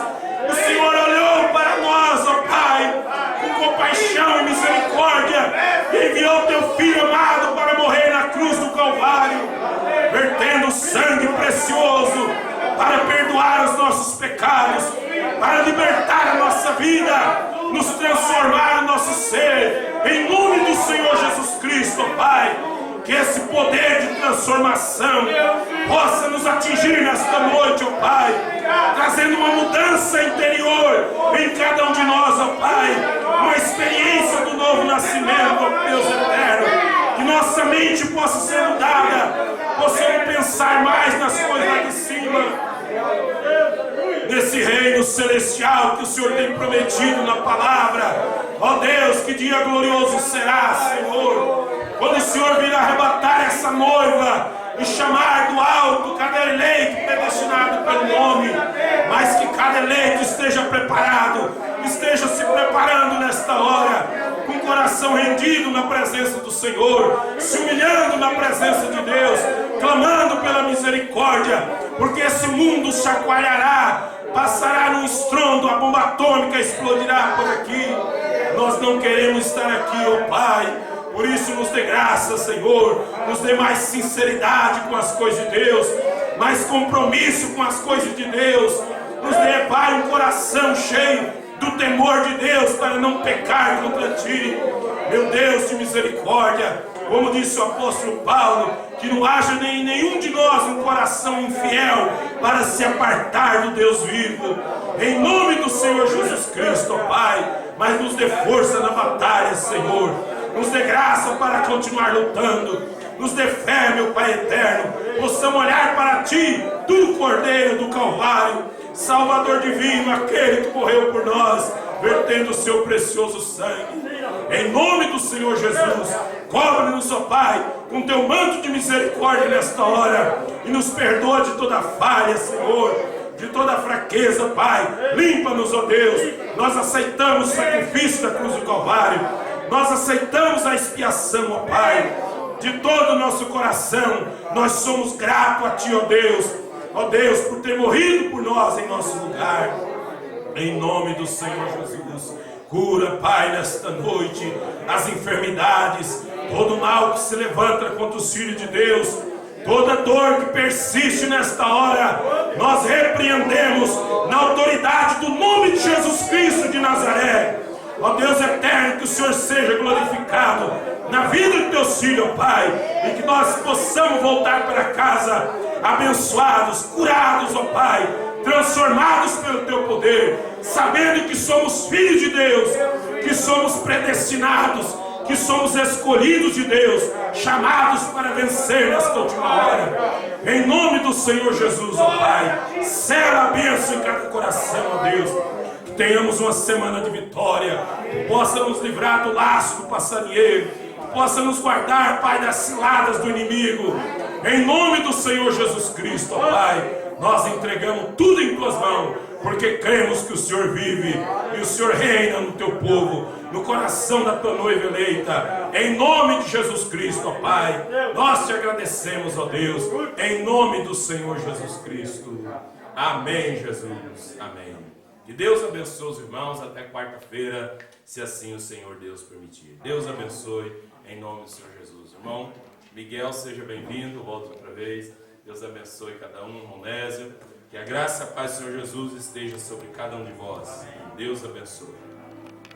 O Senhor olhou para nós, ó Pai, com compaixão e misericórdia, e enviou Teu Filho amado para morrer na cruz do Calvário, vertendo sangue precioso para perdoar os nossos pecados, para libertar a nossa vida, nos transformar o nosso ser, em nome do Senhor Jesus Cristo, ó Pai. Que esse poder de transformação possa nos atingir nesta noite, ó Pai, trazendo uma mudança interior em cada um de nós, ó Pai, uma experiência do novo nascimento, ó Deus eterno, que nossa mente possa ser mudada, possamos pensar mais nas coisas lá de cima, nesse reino celestial que o Senhor tem prometido na palavra. Ó Deus, que dia glorioso será, Senhor, quando o Senhor vir arrebatar essa noiva, e chamar do alto cada eleito predestinado pelo nome, mas que cada eleito esteja preparado, esteja se preparando nesta hora, com o coração rendido na presença do Senhor, se humilhando na presença de Deus, clamando pela misericórdia, porque esse mundo chacoalhará, passará num estrondo, a bomba atômica explodirá por aqui. Nós não queremos estar aqui, ó Pai. Por isso nos dê graça, Senhor, nos dê mais sinceridade com as coisas de Deus, mais compromisso com as coisas de Deus. Nos dê, Pai, um coração cheio do temor de Deus para não pecar contra Ti. Meu Deus de misericórdia, como disse o apóstolo Paulo, que não haja em nenhum de nós um coração infiel para se apartar do Deus vivo. Em nome do Senhor Jesus Cristo, ó Pai, mas nos dê força na batalha, Senhor. Nos dê graça para continuar lutando. Nos dê fé, meu Pai eterno. Possamos olhar para Ti, do Cordeiro do Calvário, Salvador divino, aquele que morreu por nós, vertendo o seu precioso sangue. Em nome do Senhor Jesus, cobre-nos, ó Pai, com Teu manto de misericórdia nesta hora, e nos perdoa de toda falha, Senhor, de toda fraqueza, Pai. Limpa-nos, ó Deus. Nós aceitamos o sacrifício da cruz do Calvário. Nós aceitamos a expiação, ó Pai. De todo o nosso coração, nós somos gratos a Ti, ó Deus, por ter morrido por nós em nosso lugar. Em nome do Senhor Jesus, cura, Pai, nesta noite as enfermidades, todo mal que se levanta contra os filhos de Deus, toda dor que persiste nesta hora, nós repreendemos na autoridade do nome de Jesus Cristo de Nazaré. Ó Deus eterno, que o Senhor seja glorificado na vida de Teus filhos, ó Pai, e que nós possamos voltar para casa abençoados, curados, ó Pai, transformados pelo Teu poder, sabendo que somos filhos de Deus, que somos predestinados, que somos escolhidos de Deus, chamados para vencer nesta última hora. Em nome do Senhor Jesus, ó Pai, sela a bênção em cada coração, ó Deus. Que tenhamos uma semana de vitória, que possa nos livrar do laço do passarinheiro, que possa nos guardar, Pai, das ciladas do inimigo. Em nome do Senhor Jesus Cristo, ó Pai, nós entregamos tudo em Tuas mãos, porque cremos que o Senhor vive e o Senhor reina no Teu povo, no coração da Tua noiva eleita. Em nome de Jesus Cristo, ó Pai, nós Te agradecemos, ó Deus, em nome do Senhor Jesus Cristo. Amém, Jesus. Amém. Que Deus abençoe os irmãos até quarta-feira, se assim o Senhor Deus permitir. Deus abençoe, em nome do Senhor Jesus. Irmão Miguel, seja bem-vindo, volta outra vez. Deus abençoe cada um, Monésio. Que a graça e a paz do Senhor Jesus esteja sobre cada um de vós. Deus abençoe.